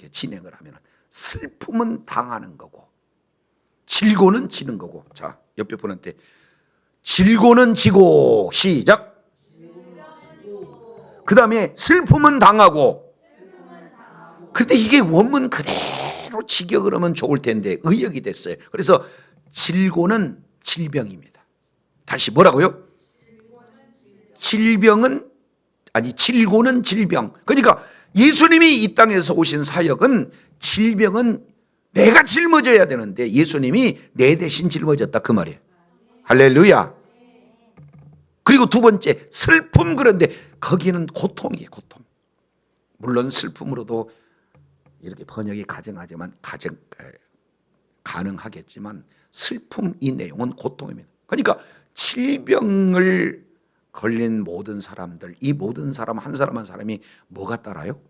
진행을 하면 슬픔은 당하는 거고 질고는 지는 거고. 자, 옆에 분한테 질고는 지고. 시작. 그 다음에 슬픔은 당하고. 근데 이게 원문 그대로 직역을 하면 좋을 텐데 의역이 됐어요. 그래서 질고는 질병입니다. 다시 뭐라고요? 질고는 질병. 그러니까 예수님이 이 땅에서 오신 사역은 질병은 내가 짊어져야 되는데 예수님이 내 대신 짊어졌다 그 말이에요. 할렐루야. 그리고 두 번째 슬픔. 그런데 거기는 고통이에요. 고통. 물론 슬픔으로도 이렇게 번역이 가능하겠지만 슬픔 이 내용은 고통입니다. 그러니까 질병을 걸린 모든 사람들, 이 모든 사람 한 사람 한 사람이 뭐가 따라요?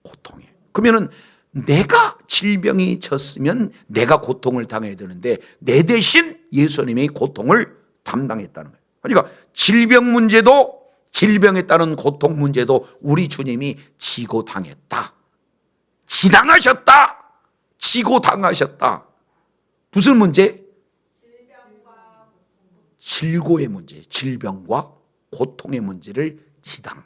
고통이에요. 그러면은 내가 질병이 졌으면 내가 고통을 당해야 되는데 내 대신 예수님이 고통을 담당했다는 거예요. 그러니까 질병 문제도, 질병에 따른 고통 문제도 우리 주님이 지고 당했다. 지당하셨다. 지고 당하셨다. 무슨 문제? 질고의 문제, 질병과 고통의 문제를 지당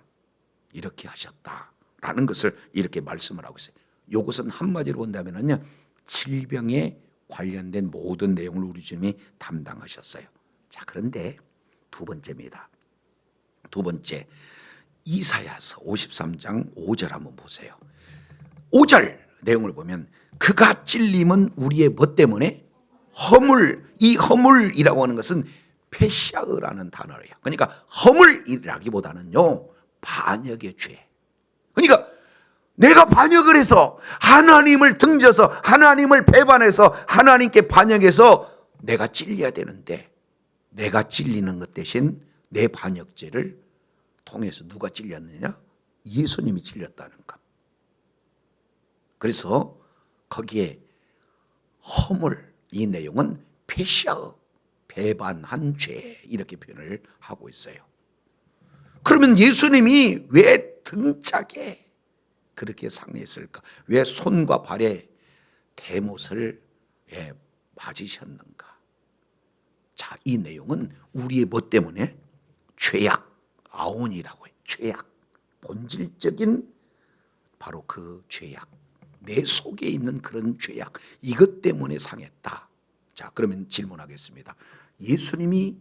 이렇게 하셨다라는 것을 이렇게 말씀을 하고 있어요. 이것은 한마디로 본다면요, 질병에 관련된 모든 내용을 우리 주님이 담당하셨어요. 자, 그런데 두 번째입니다. 두 번째, 이사야서 53장 5절 한번 보세요. 5절 내용을 보면 그가 찔림은 우리의 뭐 때문에? 허물. 이 허물이라고 하는 것은 페샤흐라는 단어예요. 그러니까 허물이라기보다는요, 반역의 죄. 그러니까 내가 반역을 해서 하나님을 등져서 하나님을 배반해서 하나님께 반역해서 내가 찔려야 되는데 내가 찔리는 것 대신 내 반역죄를 통해서 누가 찔렸느냐? 예수님이 찔렸다는 것. 그래서 거기에 허물, 이 내용은 페샤흐, 배반한 죄 이렇게 표현을 하고 있어요. 그러면 예수님이 왜 등짝에 그렇게 상했을까? 왜 손과 발에 대못을 맞으셨는가? 자, 이 내용은 우리의 뭐 때문에? 죄악, 아온이라고 해요. 죄악, 본질적인 바로 그 죄악, 내 속에 있는 그런 죄악, 이것 때문에 상했다. 자, 그러면 질문하겠습니다. 예수님이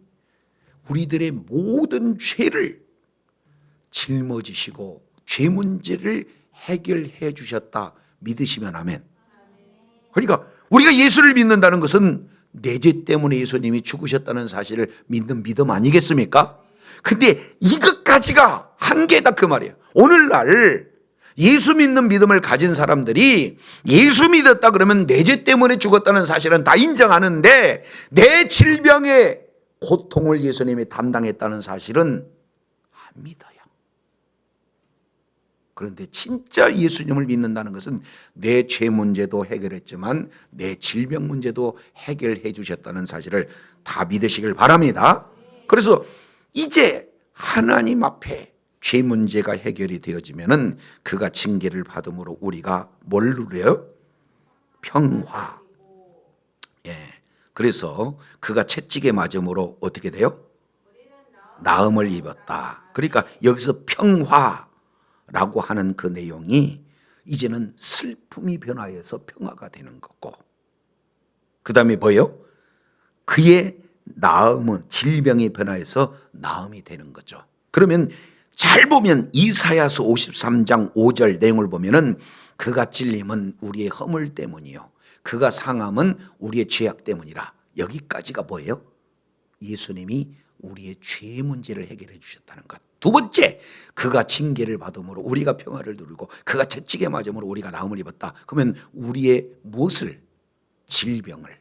우리들의 모든 죄를 짊어지시고 죄 문제를 해결해 주셨다 믿으시면 아멘. 그러니까 우리가 예수를 믿는다는 것은 내 죄 때문에 예수님이 죽으셨다는 사실을 믿는 믿음 아니겠습니까? 근데 이것까지가 한계다 그 말이에요. 오늘날 예수 믿는 믿음을 가진 사람들이 예수 믿었다 그러면 내 죄 때문에 죽었다는 사실은 다 인정하는데 내 질병의 고통을 예수님이 담당했다는 사실은 안 믿어요. 그런데 진짜 예수님을 믿는다는 것은 내 죄 문제도 해결했지만 내 질병 문제도 해결해 주셨다는 사실을 다 믿으시길 바랍니다. 그래서 이제 하나님 앞에 죄 문제가 해결이 되어지면은 그가 징계를 받음으로 우리가 뭘 누려요? 평화. 예. 그래서 그가 채찍에 맞음으로 어떻게 돼요? 나음을 입었다. 그러니까 여기서 평화라고 하는 그 내용이 이제는 슬픔이 변화해서 평화가 되는 거고, 그 다음에 뭐예요? 그의 나음은 질병이 변화해서 나음이 되는 거죠. 그러면 잘 보면 이사야서 53장 5절 내용을 보면은 그가 찔림은 우리의 허물 때문이요 그가 상함은 우리의 죄악 때문이라. 여기까지가 뭐예요? 예수님이 우리의 죄 문제를 해결해 주셨다는 것. 두 번째, 그가 징계를 받음으로 우리가 평화를 누리고 그가 채찍에 맞음으로 우리가 나음을 입었다. 그러면 우리의 무엇을? 질병을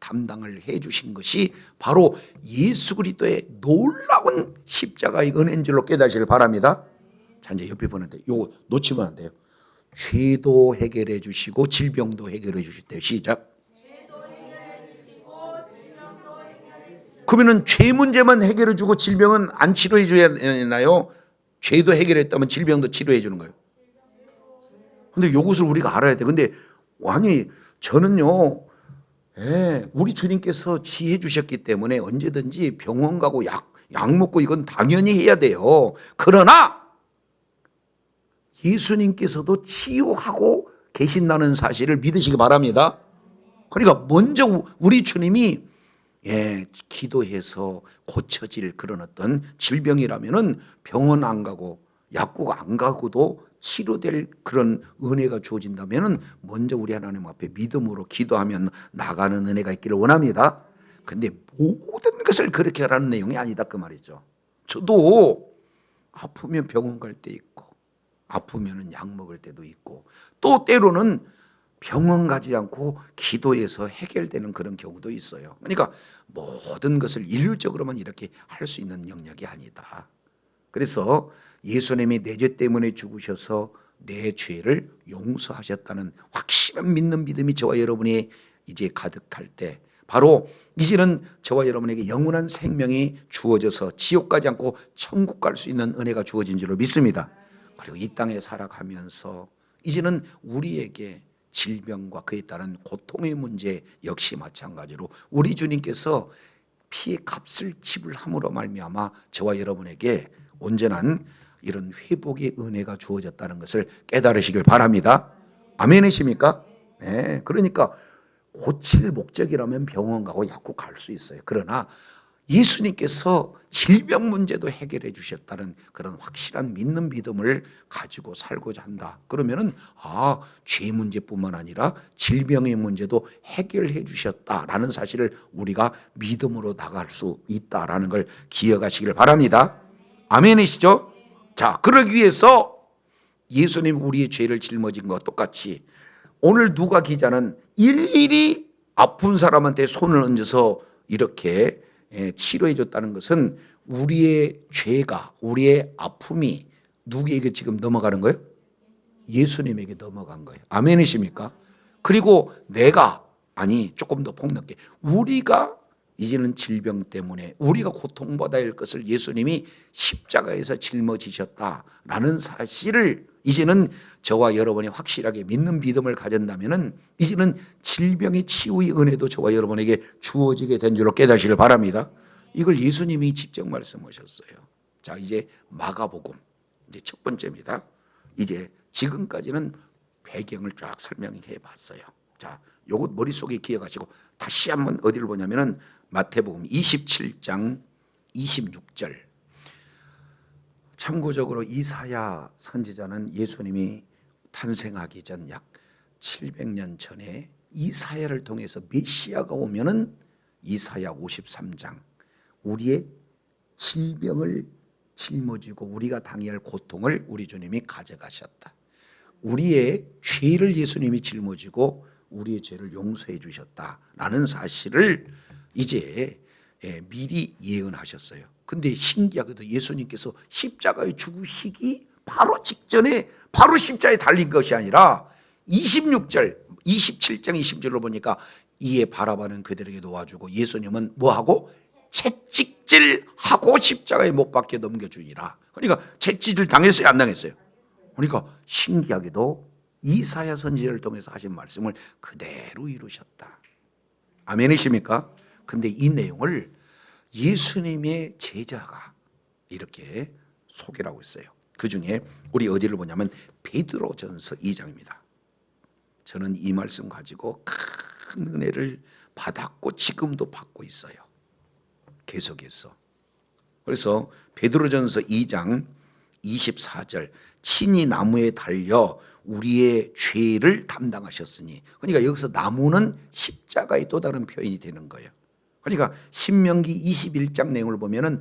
담당을 해 주신 것이 바로 예수 그리스도의 놀라운 십자가의 은혜인 줄로 깨닫시길 바랍니다. 자, 이제 옆에 보는데 요거 놓치면 안 돼요. 죄도 해결해 주시고 질병도 해결해 주실 때 시작. 그러면은 죄 문제만 해결해 주고 질병은 안 치료해 줘야 되나요? 죄도 해결했다면 질병도 치료해 주는 거예요. 근데 이것을 우리가 알아야 돼. 근데 아니 저는요, 우리 주님께서 지혜 주셨기 때문에 언제든지 병원 가고 약 먹고 이건 당연히 해야 돼요. 그러나 예수님께서도 치유하고 계신다는 사실을 믿으시기 바랍니다. 그러니까 먼저 우리 주님이 기도해서 고쳐질 그런 어떤 질병이라면은 병원 안 가고 약국 안 가고도 치료될 그런 은혜가 주어진다면은 먼저 우리 하나님 앞에 믿음으로 기도하면 나가는 은혜가 있기를 원합니다. 근데 모든 것을 그렇게 하라는 내용이 아니다 그 말이죠. 저도 아프면 병원 갈 때 있고 아프면은 약 먹을 때도 있고 또 때로는 병원 가지 않고 기도해서 해결되는 그런 경우도 있어요. 그러니까 모든 것을 일률적으로만 이렇게 할 수 있는 영역이 아니다. 그래서 예수님이 내 죄 때문에 죽으셔서 내 죄를 용서하셨다는 확실한 믿는 믿음이 저와 여러분이 이제 가득할 때 바로 이제는 저와 여러분에게 영원한 생명이 주어져서 지옥 가지 않고 천국 갈 수 있는 은혜가 주어진 줄로 믿습니다. 그리고 이 땅에 살아가면서 이제는 우리에게 질병과 그에 따른 고통의 문제 역시 마찬가지로 우리 주님께서 피의 값을 지불함으로 말미암아 저와 여러분에게 온전한 이런 회복의 은혜가 주어졌다는 것을 깨달으시길 바랍니다. 아멘이십니까? 네. 그러니까 고칠 목적이라면 병원 가고 약국 갈 수 있어요. 그러나 예수님께서 질병 문제도 해결해 주셨다는 그런 확실한 믿는 믿음을 가지고 살고자 한다. 그러면은 죄 문제뿐만 아니라 질병의 문제도 해결해 주셨다라는 사실을 우리가 믿음으로 나갈 수 있다라는 걸 기억하시길 바랍니다. 아멘이시죠? 자, 그러기 위해서 예수님 우리의 죄를 짊어진 것과 똑같이 오늘 누가 기자는 일일이 아픈 사람한테 손을 얹어서 이렇게 치료해 줬다는 것은 우리의 죄가 우리의 아픔이 누구에게 지금 넘어가는 거예요? 예수님에게 넘어간 거예요. 아멘이십니까? 그리고 조금 더 폭넓게 우리가 이제는 질병 때문에 우리가 고통받아야 할 것을 예수님이 십자가에서 짊어지셨다라는 사실을 이제는 저와 여러분이 확실하게 믿는 믿음을 가진다면은 이제는 질병의 치유의 은혜도 저와 여러분에게 주어지게 된 줄로 깨닫시길 바랍니다. 이걸 예수님이 직접 말씀하셨어요. 자, 이제 마가복음 이제 첫 번째입니다. 이제 지금까지는 배경을 쫙 설명해 봤어요. 자, 요거 머릿속에 기억하시고 다시 한번 어디를 보냐면은 마태복음 27장 26절. 참고적으로 이사야 선지자는 예수님이 탄생하기 전 약 700년 전에 이사야를 통해서 메시아가 오면은 이사야 53장 우리의 질병을 짊어지고 우리가 당해야 할 고통을 우리 주님이 가져가셨다. 우리의 죄를 예수님이 짊어지고 우리의 죄를 용서해 주셨다라는 사실을 이제 미리 예언하셨어요. 근데 신기하게도 예수님께서 십자가에 죽으시기 바로 직전에 바로 십자가에 달린 것이 아니라 26절, 27장 20절로 보니까 이에 바라바는 그들에게 놓아주고 예수님은 뭐하고? 채찍질하고 십자가에 못 박혀 넘겨주니라. 그러니까 채찍질 당했어요, 안 당했어요? 그러니까 신기하게도 이사야 선지자를 통해서 하신 말씀을 그대로 이루셨다. 아멘이십니까? 근데 이 내용을 예수님의 제자가 이렇게 소개를 하고 있어요. 그 중에 우리 어디를 보냐면 베드로전서 2장입니다. 저는 이 말씀 가지고 큰 은혜를 받았고 지금도 받고 있어요. 계속해서. 그래서 베드로전서 2장 24절 친히 나무에 달려 우리의 죄를 담당하셨으니, 그러니까 여기서 나무는 십자가의 또 다른 표현이 되는 거예요. 그러니까 신명기 21장 내용을 보면은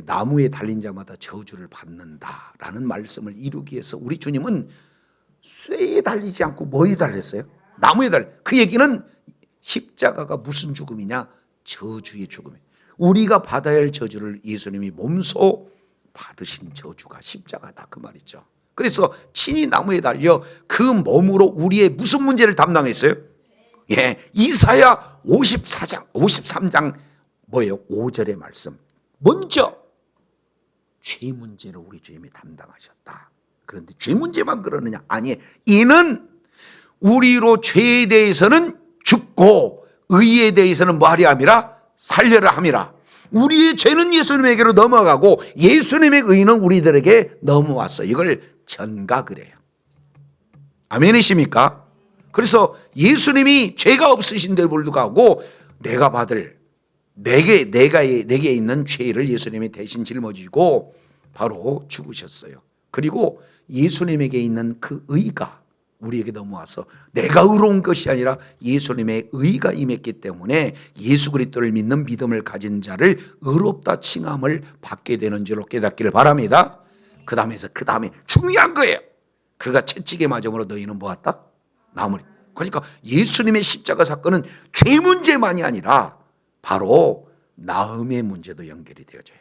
나무에 달린 자마다 저주를 받는다라는 말씀을 이루기 위해서 우리 주님은 쇠에 달리지 않고 뭐에 달렸어요? 나무에 그 얘기는 십자가가 무슨 죽음이냐? 저주의 죽음이에요. 우리가 받아야 할 저주를 예수님이 몸소 받으신 저주가 십자가다, 그 말이죠. 그래서 친히 나무에 달려 그 몸으로 우리의 무슨 문제를 담당했어요? 이사야 53장 뭐예요? 5절의 말씀. 먼저 죄 문제를 우리 주님이 담당하셨다. 그런데 죄 문제만 그러느냐? 아니, 이는 우리로 죄에 대해서는 죽고 의에 대해서는 뭐하려 함이라? 살려라 함이라. 우리의 죄는 예수님에게로 넘어가고 예수님의 의는 우리들에게 넘어왔어. 이걸 전각을 해요. 아멘이십니까? 그래서 예수님이 죄가 없으신데도 불구하고 내가 받을 내게 있는 죄를 예수님이 대신 짊어지고 바로 죽으셨어요. 그리고 예수님에게 있는 그 의가 우리에게 넘어와서 내가 의로운 것이 아니라 예수님의 의가 임했기 때문에 예수 그리스도를 믿는 믿음을 가진 자를 의롭다 칭함을 받게 되는 줄로 깨닫기를 바랍니다. 그 다음에 중요한 거예요. 그가 채찍에 맞음으로 너희는 보았다? 나무리. 그러니까 예수님의 십자가 사건은 죄 문제만이 아니라 바로 나음의 문제도 연결이 되어져요.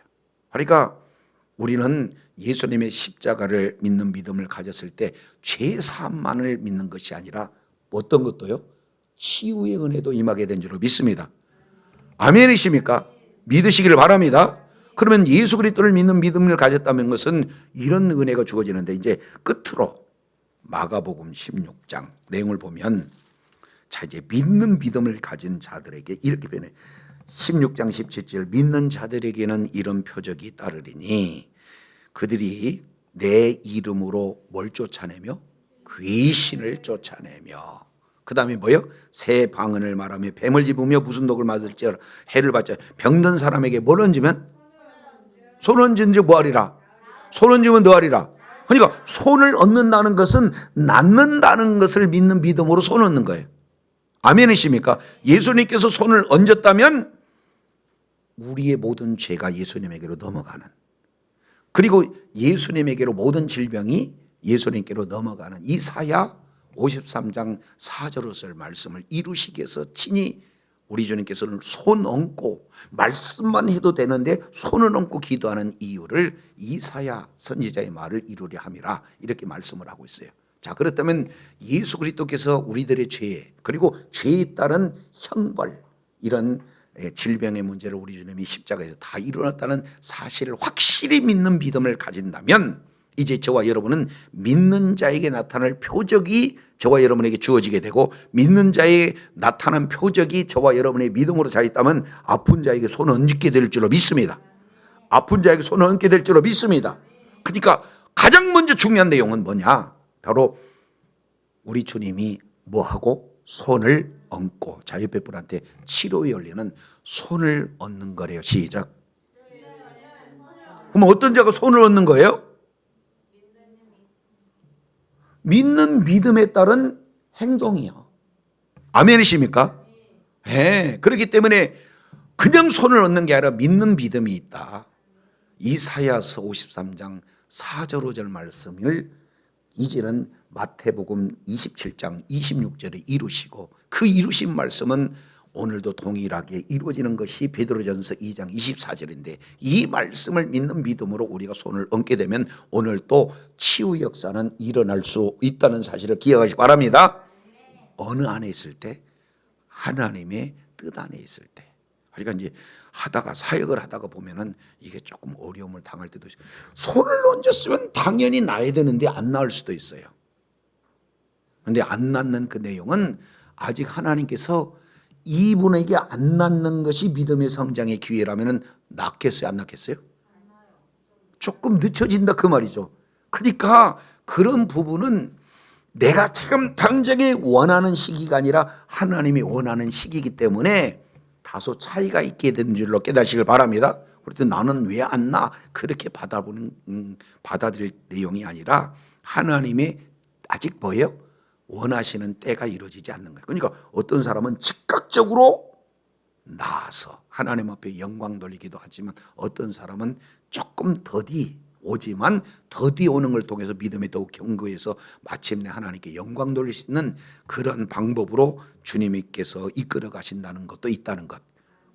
그러니까 우리는 예수님의 십자가를 믿는 믿음을 가졌을 때 죄사함만을 믿는 것이 아니라 어떤 것도요? 치유의 은혜도 임하게 된 줄로 믿습니다. 아멘이십니까? 믿으시기를 바랍니다. 그러면 예수 그리스도를 믿는 믿음을 가졌다는 것은 이런 은혜가 주어지는데, 이제 끝으로 마가복음 16장 내용을 보면 자, 이제 믿는 믿음을 가진 자들에게 이렇게 변해. 16장 17절 믿는 자들에게는 이런 표적이 따르리니 그들이 내 이름으로 뭘 쫓아내며? 귀신을 쫓아내며. 그 다음에 뭐요? 새 방언을 말하며 뱀을 집으며 무슨 독을 맞을지 해를 받자. 병든 사람에게 뭘 얹으면? 손 얹은 즉 뭐하리라? 손 얹으면 너하리라. 그러니까 손을 얹는다는 것은 낫는다는 것을 믿는 믿음으로 손 얹는 거예요. 아멘이십니까? 예수님께서 손을 얹었다면 우리의 모든 죄가 예수님에게로 넘어가는, 그리고 예수님에게로 모든 질병이 예수님께로 넘어가는 이사야 53장 4절로서의 말씀을 이루시기 위해서 친히 우리 주님께서는 손 얹고 말씀만 해도 되는데 손을 얹고 기도하는 이유를 이사야 선지자의 말을 이루려 함이라 이렇게 말씀을 하고 있어요. 자, 그렇다면 예수 그리스도께서 우리들의 죄 그리고 죄에 따른 형벌, 이런 질병의 문제를 우리 주님이 십자가에서 다 이루었다는 사실을 확실히 믿는 믿음을 가진다면 이제 저와 여러분은 믿는 자에게 나타날 표적이 저와 여러분에게 주어지게 되고, 믿는 자에 나타난 표적이 저와 여러분의 믿음으로 잘 있다면 아픈 자에게 손을 얹게 될 줄로 믿습니다. 아픈 자에게 손을 얹게 될 줄로 믿습니다. 그러니까 가장 먼저 중요한 내용은 뭐냐? 바로 우리 주님이 뭐하고? 손을 얹고. 자, 옆에 분한테 치료의 원리는 손을 얹는 거래요. 시작. 그럼 어떤 자가 손을 얹는 거예요? 믿는 믿음에 따른 행동이요. 아멘이십니까? 네. 그렇기 때문에 그냥 손을 얹는 게 아니라 믿는 믿음이 있다. 이사야서 53장 4절 5절 말씀을 이제는 마태복음 27장 26절에 이루시고 그 이루신 말씀은 오늘도 동일하게 이루어지는 것이 베드로전서 2장 24절인데 이 말씀을 믿는 믿음으로 우리가 손을 얹게 되면 오늘 또 치유 역사는 일어날 수 있다는 사실을 기억하시기 바랍니다. 어느 안에 있을 때? 하나님의 뜻 안에 있을 때. 그러니까 이제 하다가 사역을 하다가 보면은 이게 조금 어려움을 당할 때도 있어요. 손을 얹었으면 당연히 나야 되는데 안 나을 수도 있어요. 그런데 안 낫는 그 내용은 아직 하나님께서 이분에게 안 낫는 것이 믿음의 성장의 기회라면 낫겠어요? 안 낫겠어요? 조금 늦춰진다 그 말이죠. 그러니까 그런 부분은 내가 지금 당장에 원하는 시기가 아니라 하나님이 원하는 시기이기 때문에 다소 차이가 있게 되는 줄로 깨닫시길 바랍니다. 그럴 나는 왜 안 나? 그렇게 받아들일 내용이 아니라 하나님의 아직 뭐예요? 원하시는 때가 이루어지지 않는 거예요. 그러니까 어떤 사람은 즉각적으로 나아서 하나님 앞에 영광 돌리기도 하지만 어떤 사람은 조금 더디 오지만 더디 오는 걸 통해서 믿음에 더욱 견고해서 마침내 하나님께 영광 돌릴 수 있는 그런 방법으로 주님께서 이끌어 가신다는 것도 있다는 것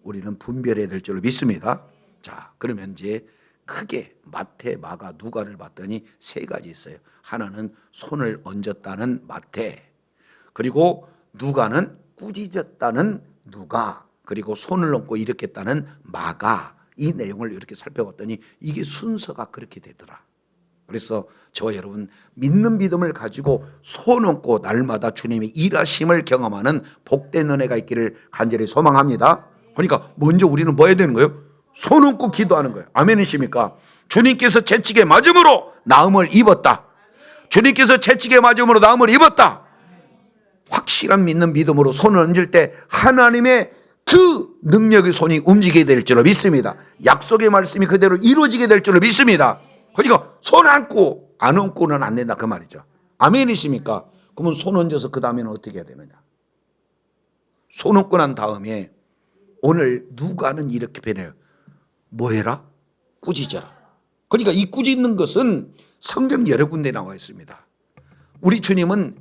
우리는 분별해야 될 줄로 믿습니다. 자, 그러면 이제 크게 마태, 마가, 누가를 봤더니 세 가지 있어요. 하나는 손을 얹었다는 마태, 그리고 누가는 꾸짖었다는 누가, 그리고 손을 얹고 일으켰다는 마가. 이 내용을 이렇게 살펴봤더니 이게 순서가 그렇게 되더라. 그래서 저와 여러분 믿는 믿음을 가지고 손 얹고 날마다 주님의 일하심을 경험하는 복된 은혜가 있기를 간절히 소망합니다. 그러니까 먼저 우리는 뭐 해야 되는 거예요? 손 얹고 기도하는 거예요. 아멘이십니까? 주님께서 채찍에 맞음으로 나음을 입었다. 주님께서 채찍에 맞음으로 나음을 입었다. 확실한 믿는 믿음으로 손을 얹을 때 하나님의 그 능력의 손이 움직이게 될 줄로 믿습니다. 약속의 말씀이 그대로 이루어지게 될 줄로 믿습니다. 그러니까 손 얹고 안 얹고는 안 된다 그 말이죠. 아멘이십니까? 그러면 손 얹어서 그 다음에는 어떻게 해야 되느냐? 손 얹고 난 다음에 오늘 누가는 이렇게 변해요. 뭐 해라? 꾸짖어라. 그러니까 이 꾸짖는 것은 성경 여러 군데 나와 있습니다. 우리 주님은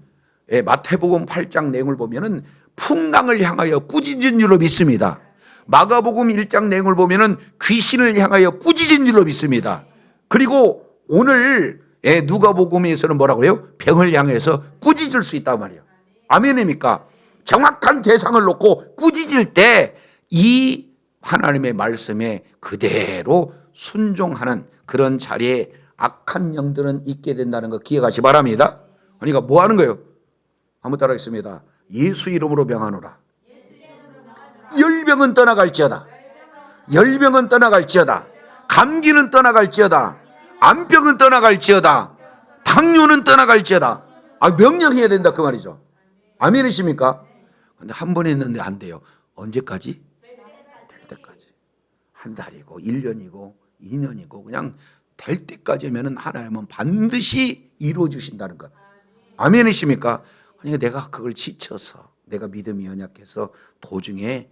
마태복음 8장 내용을 보면은 풍랑을 향하여 꾸짖은 줄로 믿습니다. 마가복음 1장 내용을 보면은 귀신을 향하여 꾸짖은 줄로 믿습니다. 그리고 오늘 누가복음에서는 뭐라고 해요? 병을 향해서 꾸짖을 수 있단 말이에요. 아멘입니까? 정확한 대상을 놓고 꾸짖을 때 이 하나님의 말씀에 그대로 순종하는 그런 자리에 악한 영들은 있게 된다는 거 기억하시 바랍니다. 그러니까 뭐 하는 거예요? 한번 따라하겠습니다. 예수 이름으로 명하노라. 열병은 떠나갈지어다. 열병은 떠나갈지어다. 감기는 떠나갈지어다. 암병은 떠나갈지어다. 당뇨는 떠나갈지어다. 명령해야 된다 그 말이죠. 아멘이십니까? 근데 한 번 했는데 안 돼요. 언제까지? 될 때까지. 한 달이고 1년이고 2년이고 그냥 될 때까지면 하나님은 반드시 이루어 주신다는 것. 아멘이십니까? 그러니까 내가 그걸 지쳐서 내가 믿음이 연약해서 도중에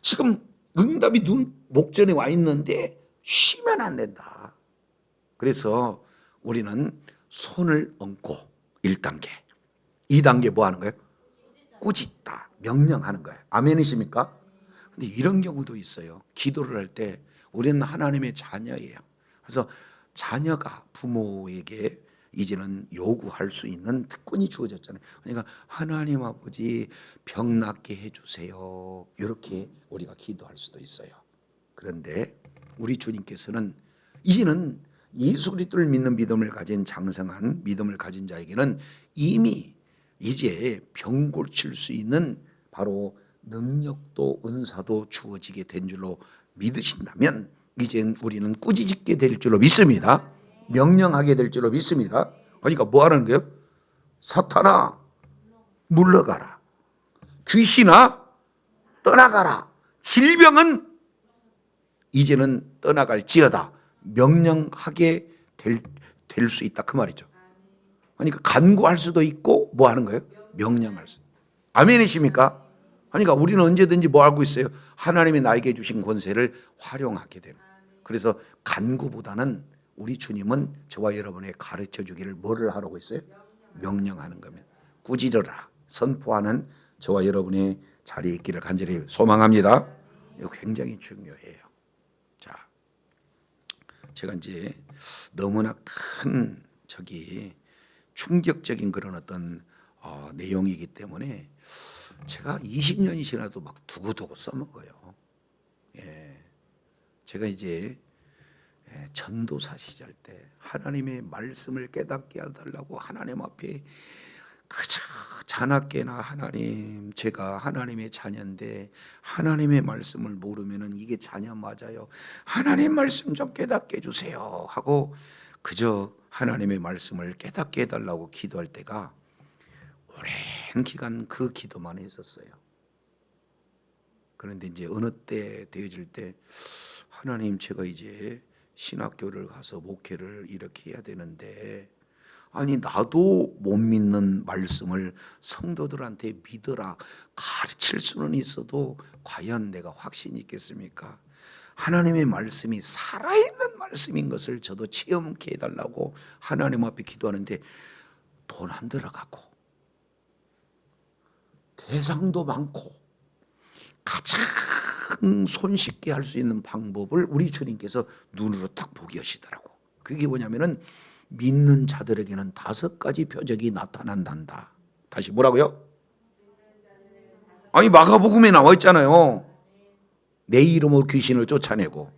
지금 응답이 눈 목전에 와 있는데 쉬면 안 된다. 그래서 우리는 손을 얹고 1단계 2단계 뭐 하는 거예요? 꾸짖다 명령하는 거예요. 아멘이십니까? 근데 이런 경우도 있어요. 기도를 할 때 우리는 하나님의 자녀예요. 그래서 자녀가 부모에게 이제는 요구할 수 있는 특권이 주어졌잖아요. 그러니까 하나님 아버지 병 낫게 해주세요. 이렇게 우리가 기도할 수도 있어요. 그런데 우리 주님께서는 이제는 예수 그리스도를 믿는 믿음을 가진 장성한 믿음을 가진 자에게는 이미 이제 병 고칠 수 있는 바로 능력도 은사도 주어지게 된 줄로 믿으신다면 이젠 우리는 꾸짖게 될 줄로 믿습니다. 명령하게 될 줄로 믿습니다. 그러니까 뭐 하는 거예요? 사탄아 물러가라. 귀신아 떠나가라. 질병은 이제는 떠나갈지어다. 명령하게 될 수 있다 그 말이죠. 그러니까 간구할 수도 있고 뭐 하는 거예요? 명령할 수. 아멘이십니까? 그러니까 우리는 언제든지 뭐 하고 있어요? 하나님이 나에게 주신 권세를 활용하게 되는. 그래서 간구보다는 우리 주님은 저와 여러분에게 가르쳐 주기를 뭐를 하라고 했어요? 명령하는 겁니다. 꾸짖어라, 선포하는 저와 여러분의 자리에 있기를 간절히 소망합니다. 이거 굉장히 중요해요. 자, 제가 이제 너무나 큰 충격적인 그런 어떤 내용이기 때문에 제가 20년이 지나도 막 두고두고 써먹어요. 예, 제가 이제 전도사 시절 때 하나님의 말씀을 깨닫게 해달라고 하나님 앞에 그저 자나깨나 하나님, 제가 하나님의 자녀인데 하나님의 말씀을 모르면은 이게 자녀 맞아요, 하나님 말씀 좀 깨닫게 해주세요 하고 그저 하나님의 말씀을 깨닫게 해달라고 기도할 때가 오랜 기간 그 기도만 했었어요. 그런데 이제 어느 때 되어질 때 하나님, 제가 이제 신학교를 가서 목회를 이렇게 해야 되는데, 아니 나도 못 믿는 말씀을 성도들한테 믿으라 가르칠 수는 있어도 과연 내가 확신이 있겠습니까? 하나님의 말씀이 살아있는 말씀인 것을 저도 체험케 해달라고 하나님 앞에 기도하는데 돈 안 들어가고 대상도 많고 가장 손쉽게 할 수 있는 방법을 우리 주님께서 눈으로 딱 보게 하시더라고. 그게 뭐냐면은 믿는 자들에게는 5가지 표적이 나타난단다. 다시 뭐라고요? 아니 마가복음에 나와 있잖아요. 내 이름으로 귀신을 쫓아내고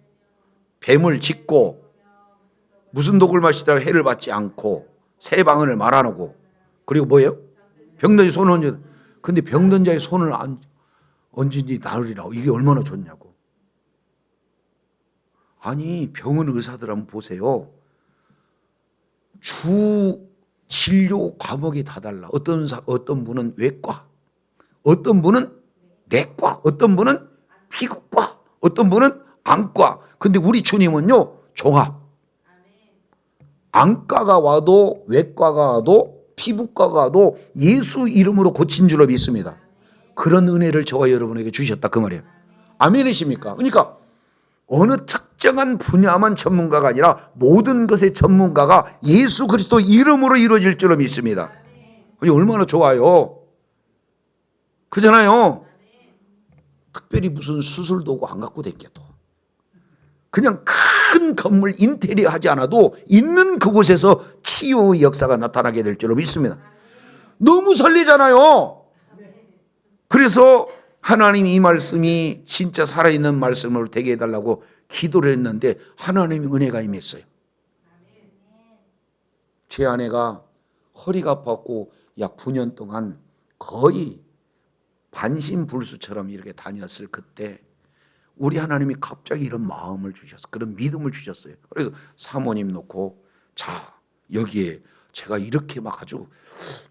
뱀을 짚고 무슨 독을 마시다가 해를 받지 않고 새 방언을 말 안 하고, 그리고 뭐예요? 병든 자의 손을 얹어. 근데 병든 자의 손을 얹은지 나으리라. 이게 얼마나 좋냐고. 아니 병원 의사들 한번 보세요. 주 진료 과목이 다 달라. 어떤 분은 외과, 어떤 분은 내과, 어떤 분은 피부과, 어떤 분은 안과. 근데 우리 주님은요 종합. 안과가 와도 외과가 와도 피부과가 와도 예수 이름으로 고친 줄로 믿습니다. 그런 은혜를 저와 여러분에게 주셨다 그 말이에요. 아멘이십니까? 그러니까 어느 특정한 분야만 전문가가 아니라 모든 것의 전문가가 예수 그리스도 이름으로 이루어질 줄로 믿습니다. 얼마나 좋아요. 그잖아요. 특별히 무슨 수술도구 안 갖고 다녀도 그냥 큰 건물 인테리어 하지 않아도 있는 그곳에서 치유의 역사가 나타나게 될 줄로 믿습니다. 너무 설레잖아요. 그래서 하나님이 이 말씀이 진짜 살아있는 말씀으로 되게 해달라고 기도를 했는데 하나님의 은혜가 임했어요. 제 아내가 허리가 아팠고 약 9년 동안 거의 반신불수처럼 이렇게 다녔을 그때 우리 하나님이 갑자기 이런 마음을 주셨어요. 그런 믿음을 주셨어요. 그래서 사모님 놓고 자 여기에 제가 이렇게 막 아주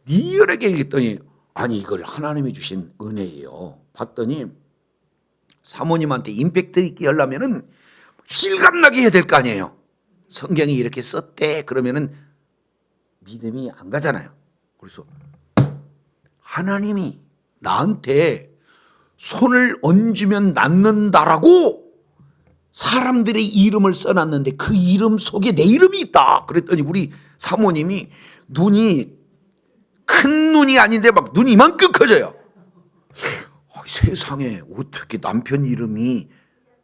리얼하게 얘기했더니 아니 이걸 하나님이 주신 은혜예요. 봤더니 사모님한테 임팩트 있게 하려면은 실감나게 해야 될 거 아니에요. 성경이 이렇게 썼대 그러면은 믿음이 안 가잖아요. 그래서 하나님이 나한테 손을 얹으면 낫는다라고 사람들의 이름을 써놨는데 그 이름 속에 내 이름이 있다. 그랬더니 우리 사모님이 눈이 큰 눈이 아닌데 막 눈이 이만큼 커져요. 세상에 어떻게 남편 이름이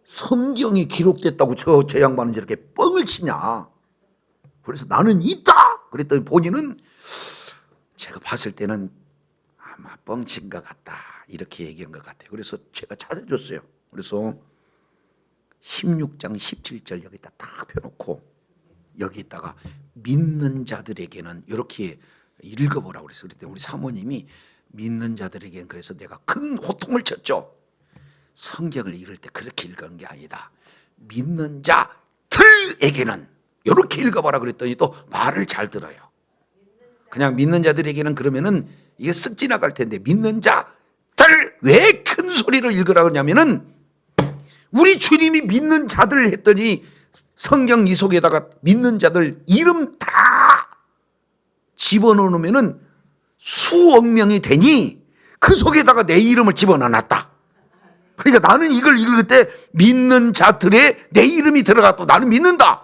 성경에 기록됐다고 저 양반은 저렇게 뻥을 치냐. 그래서 나는 있다. 그랬더니 본인은 제가 봤을 때는 아마 뻥친 것 같다 이렇게 얘기한 것 같아요. 그래서 제가 찾아줬어요. 그래서 16장 17절 여기다 딱 펴놓고 여기다가 믿는 자들에게는 이렇게 읽어보라고 그랬어요. 그랬더니 우리 사모님이 믿는 자들에게는 그래서 내가 큰 호통을 쳤죠. 성경을 읽을 때 그렇게 읽은 게 아니다. 믿는 자들에게는 이렇게 읽어봐라 그랬더니 또 말을 잘 들어요. 그냥 믿는 자들에게는 그러면은 이게 쓱 지나갈 텐데 믿는 자들 왜 큰 소리로 읽으라 그러냐면은 우리 주님이 믿는 자들 했더니 성경 이 속에다가 믿는 자들 이름 다 집어넣으면은 수억 명이 되니 그 속에다가 내 이름을 집어넣어놨다. 그러니까 나는 이걸 읽을 때 믿는 자들의 내 이름이 들어갔고 나는 믿는다.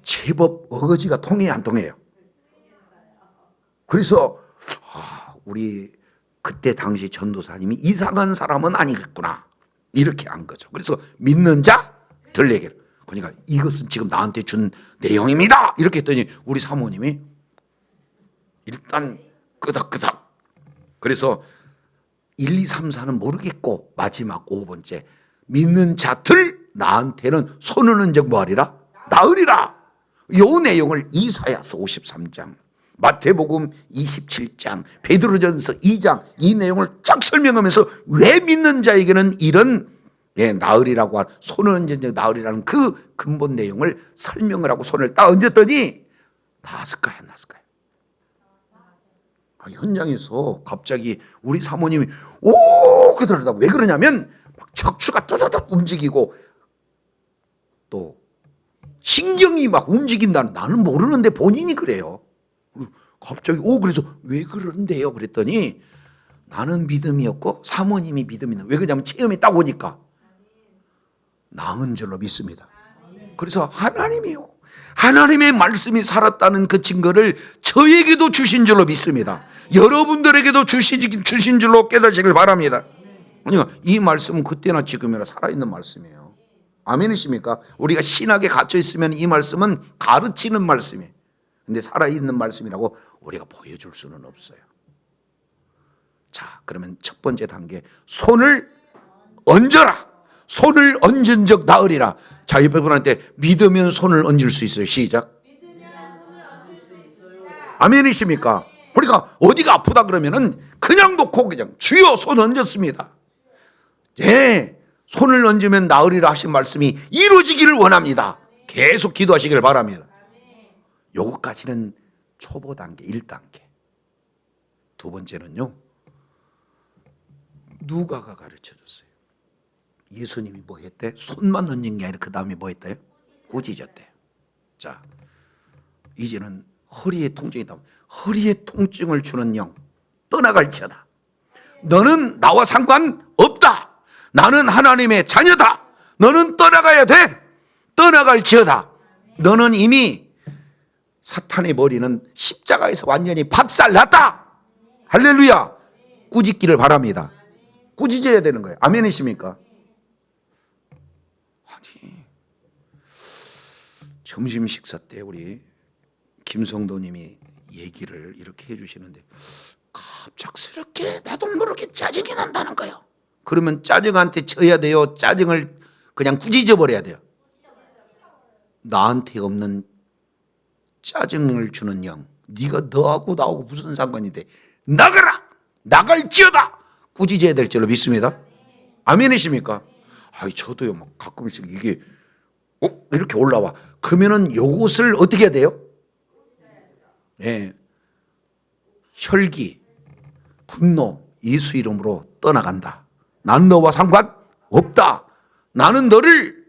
제법 어거지가 통해야 안 통해요? 그래서 우리 그때 당시 전도사님이 이상한 사람은 아니겠구나 이렇게 한 거죠. 그래서 믿는 자 들에게, 그러니까 이것은 지금 나한테 준 내용입니다 이렇게 했더니 우리 사모님이 일단 끄덕끄덕. 그래서 1, 2, 3, 4는 모르겠고 마지막 5번째 믿는 자들 나한테는 손을 얹어 뭐하리라? 나으리라. 요 내용을 이사야서 53장, 마태복음 27장, 베드로전서 2장 이 내용을 쫙 설명하면서 왜 믿는 자에게는 이런 나으리라고 할, 손을 얹은 자 나으리라는 그 근본 내용을 설명을 하고 손을 딱 얹었더니 나았을까요 안 나았을까요? 현장에서 갑자기 우리 사모님이 오 그러더라고. 왜 그러냐면 막 척추가 떠다닥 움직이고 또 신경이 막 움직인다는, 나는 모르는데 본인이 그래요. 갑자기 그래서 왜 그러는데요 그랬더니 나는 믿음이었고 사모님이 믿음이었는데, 왜 그러냐면 체험이 딱 오니까 나은 줄로 믿습니다. 그래서 하나님이요, 하나님의 말씀이 살았다는 그 증거를 저에게도 주신 줄로 믿습니다. 여러분들에게도 주신 줄로 깨닫시길 바랍니다. 그러니까 이 말씀은 그때나 지금이나 살아있는 말씀이에요. 아멘이십니까? 우리가 신학에 갇혀 있으면 이 말씀은 가르치는 말씀이에요. 근데 살아있는 말씀이라고 우리가 보여줄 수는 없어요. 자, 그러면 첫 번째 단계, 손을 얹어라. 손을 얹은 적 나으리라. 자, 옆에 분한테 믿으면 손을 얹을 수 있어요. 시작. 아멘이십니까? 그러니까 어디가 아프다 그러면은 그냥 놓고 그냥 주여 손 얹었습니다. 예, 손을 얹으면 나으리라 하신 말씀이 이루어지기를 원합니다. 계속 기도하시기를 바랍니다. 요것까지는 초보 단계 1단계. 두 번째는요, 누가가 가르쳐줬어요. 예수님이 뭐 했대? 손만 얹은 게 아니라 그 다음에 뭐 했대요? 꾸짖었대요. 자, 이제는 허리에 통증이 있다면 허리에 통증을 주는 영 떠나갈지어다. 너는 나와 상관없다. 나는 하나님의 자녀다. 너는 떠나가야 돼. 떠나갈지어다. 너는 이미 사탄의 머리는 십자가에서 완전히 박살났다. 할렐루야. 꾸짖기를 바랍니다. 꾸짖어야 되는 거예요. 아멘이십니까? 아니, 점심 식사 때 우리 김성도님이 얘기를 이렇게 해주시는데 갑작스럽게 나도 모르게 짜증이 난다는 거예요. 그러면 짜증한테 쳐야 돼요? 짜증을 그냥 꾸짖어 버려야 돼요? 나한테 없는 짜증을 주는 영, 네가 너하고 나하고 무슨 상관인데 나가라! 나갈지어다! 꾸짖어야 될 줄로 믿습니다. 아멘이십니까? 저도요, 막 가끔씩 이게 이렇게 올라와. 그러면은 요것을 어떻게 해야 돼요? 예, 혈기, 분노, 예수 이름으로 떠나간다. 난 너와 상관없다. 나는 너를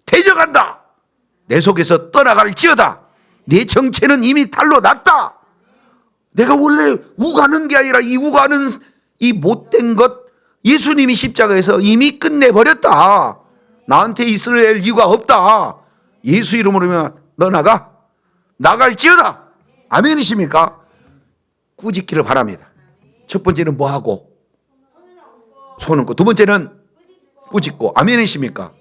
대적한다. 내 속에서 떠나갈지어다. 내 정체는 이미 탈로 났다. 내가 원래 우가는 게 아니라 이 우가는 이 못된 것 예수님이 십자가에서 이미 끝내버렸다. 나한테 있을 이유가 없다. 예수 이름으로 너 나갈지어다. 아멘이십니까? 꾸짖기를 바랍니다. 첫 번째는 뭐하고? 손 얹고. 두 번째는 꾸짖고. 아멘이십니까?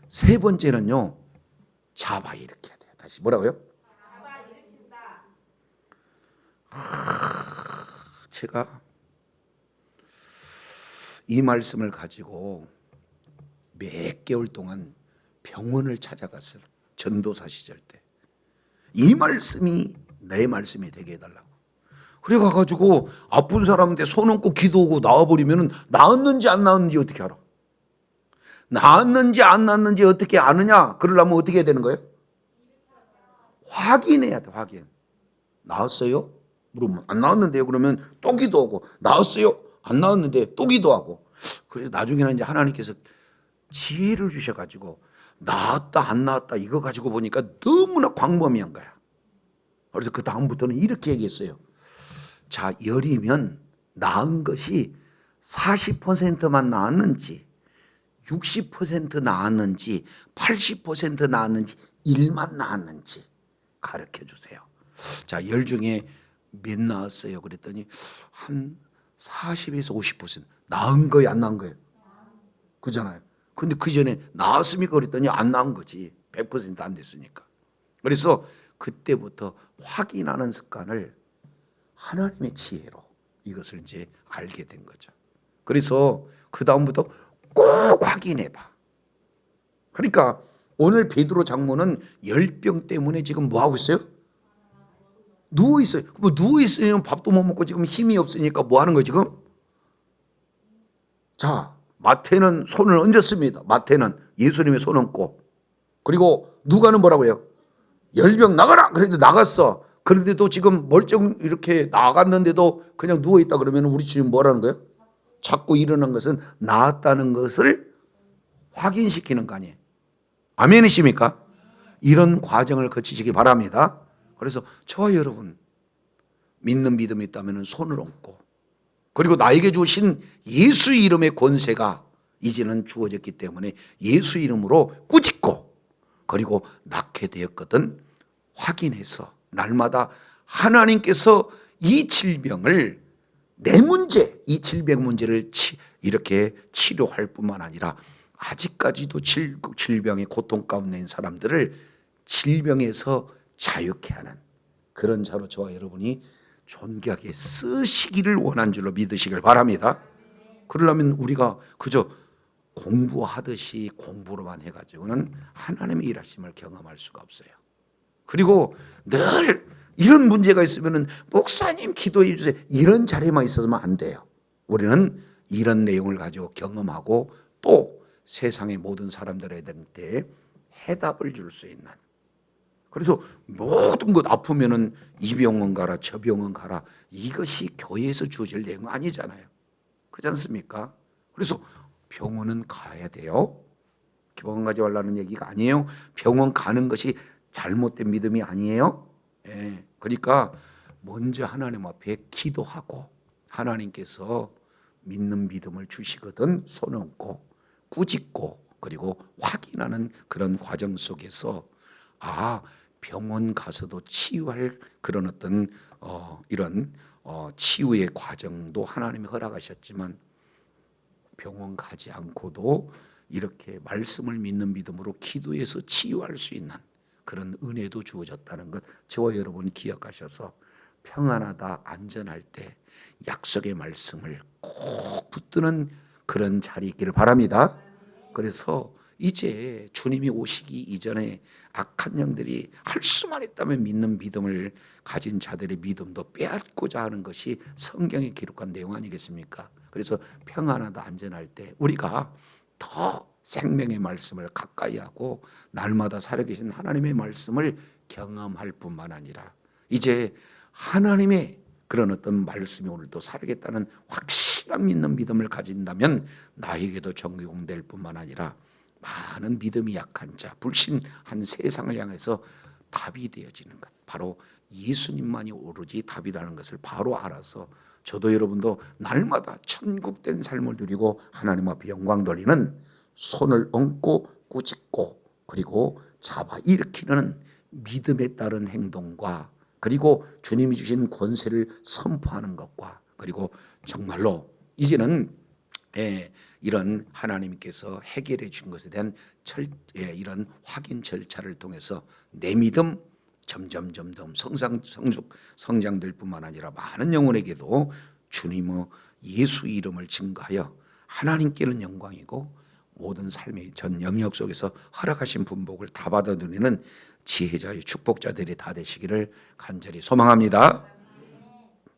세 번째는요, 잡아 일으켜야 돼요. 다시 뭐라고요? 잡아 일으킨다. 제가 이 말씀을 가지고 몇 개월 동안 병원을 찾아갔어요. 전도사 시절 때. 이 말씀이 내 말씀이 되게 해달라고. 그래 가지고 아픈 사람한테 손 얹고 기도하고 나와버리면 나았는지 안 나았는지 어떻게 알아? 나았는지 안 나았는지 어떻게 아느냐? 그러려면 어떻게 해야 되는 거예요? 확인해야 돼. 확인. 나았어요? 물으면 안 나았는데요. 그러면 또 기도하고. 나았어요? 안 나았는데 또 기도하고. 그래서 나중에는 이제 하나님께서 지혜를 주셔가지고 나았다 안 나았다 이거 가지고 보니까 너무나 광범위한 거야. 그래서 그 다음부터는 이렇게 얘기했어요. 자, 열이면 나은 것이 40%만 나았는지 60% 나았는지 80% 나았는지 1만 나았는지 가르쳐 주세요. 자, 열 중에 몇 나았어요? 그랬더니 한 40에서 50% 나은 거예요, 안 나은 거예요? 그잖아요. 근데 그 전에 나았습니까? 그랬더니 안 나은 거지. 100%안 됐으니까. 그래서 그때부터 확인하는 습관을 하나님의 지혜로 이것을 이제 알게 된 거죠. 그래서 그 다음부터 꼭 확인해 봐. 그러니까 오늘 베드로 장모는 열병 때문에 지금 뭐 하고 있어요? 누워 있어요. 뭐 누워 있으면 밥도 못 먹고 지금 힘이 없으니까 뭐 하는 거예요 지금? 자, 마태는 손을 얹었습니다. 마태는 예수님의 손 얹고, 그리고 누가는 뭐라고 해요? 열병 나가라. 그래도 나갔어. 그런데도 지금 멀쩡 이렇게 나갔는데도 그냥 누워 있다 그러면 우리 지금 뭐라는 거예요? 자꾸 일어난 것은 나았다는 것을 확인시키는 거 아니에요. 아멘이십니까? 이런 과정을 거치시기 바랍니다. 그래서 저와 여러분 믿는 믿음이 있다면 손을 얹고, 그리고 나에게 주신 예수 이름의 권세가 이제는 주어졌기 때문에 예수 이름으로 꾸짖고, 그리고 낳게 되었거든 확인해서 날마다 하나님께서 이 질병을, 내 문제, 이 질병 문제를 이렇게 치료할 뿐만 아니라 아직까지도 질병의 고통 가운데 있는 사람들을 질병에서 자유케 하는 그런 자로 저와 여러분이 존귀하게 쓰시기를 원한 줄로 믿으시길 바랍니다. 그러려면 우리가 그저 공부하듯이 공부로만 해가지고는 하나님의 일하심을 경험할 수가 없어요. 그리고 늘 이런 문제가 있으면 목사님 기도해 주세요, 이런 자리에만 있어서는 안 돼요. 우리는 이런 내용을 가지고 경험하고 또 세상의 모든 사람들한테 해답을 줄 수 있는, 그래서 모든 것 아프면은 이 병원 가라 저 병원 가라, 이것이 교회에서 주어질 내용 아니잖아요. 그렇지 않습니까? 그래서 병원은 가야 돼요. 병원 가지 말라는 얘기가 아니에요. 병원 가는 것이 잘못된 믿음이 아니에요. 예. 그러니까 먼저 하나님 앞에 기도하고 하나님께서 믿는 믿음을 주시거든 손 얹고 꾸짖고 그리고 확인하는 그런 과정 속에서 병원 가서도 치유할 그런 어떤 이런 치유의 과정도 하나님이 허락하셨지만 병원 가지 않고도 이렇게 말씀을 믿는 믿음으로 기도해서 치유할 수 있는 그런 은혜도 주어졌다는 것 저와 여러분 기억하셔서 평안하다 안전할 때 약속의 말씀을 꼭 붙드는 그런 자리 있기를 바랍니다. 그래서 이제 주님이 오시기 이전에 악한 영들이 할 수만 있다면 믿는 믿음을 가진 자들의 믿음도 빼앗고자 하는 것이 성경에 기록한 내용 아니겠습니까? 그래서 평안하다 안전할 때 우리가 더 생명의 말씀을 가까이 하고 날마다 살아계신 하나님의 말씀을 경험할 뿐만 아니라 이제 하나님의 그런 어떤 말씀이 오늘도 살아겠다는 확실한 믿는 믿음을 가진다면 나에게도 적용될 뿐만 아니라 많은 믿음이 약한 자, 불신한 세상을 향해서 답이 되어지는 것, 바로 예수님만이 오로지 답이라는 것을 바로 알아서 저도 여러분도 날마다 천국된 삶을 누리고 하나님 앞에 영광 돌리는 손을 얹고 꾸짖고 그리고 잡아 일으키는 믿음에 따른 행동과 그리고 주님이 주신 권세를 선포하는 것과 그리고 정말로 이제는 이런 하나님께서 해결해 준 것에 대한 이런 확인 절차를 통해서 내 믿음 점점 성장될 뿐만 아니라 많은 영혼에게도 주님의 예수 이름을 증거하여 하나님께는 영광이고 모든 삶의 전 영역 속에서 허락하신 분복을 다 받아들이는 지혜자의 축복자들이 다 되시기를 간절히 소망합니다.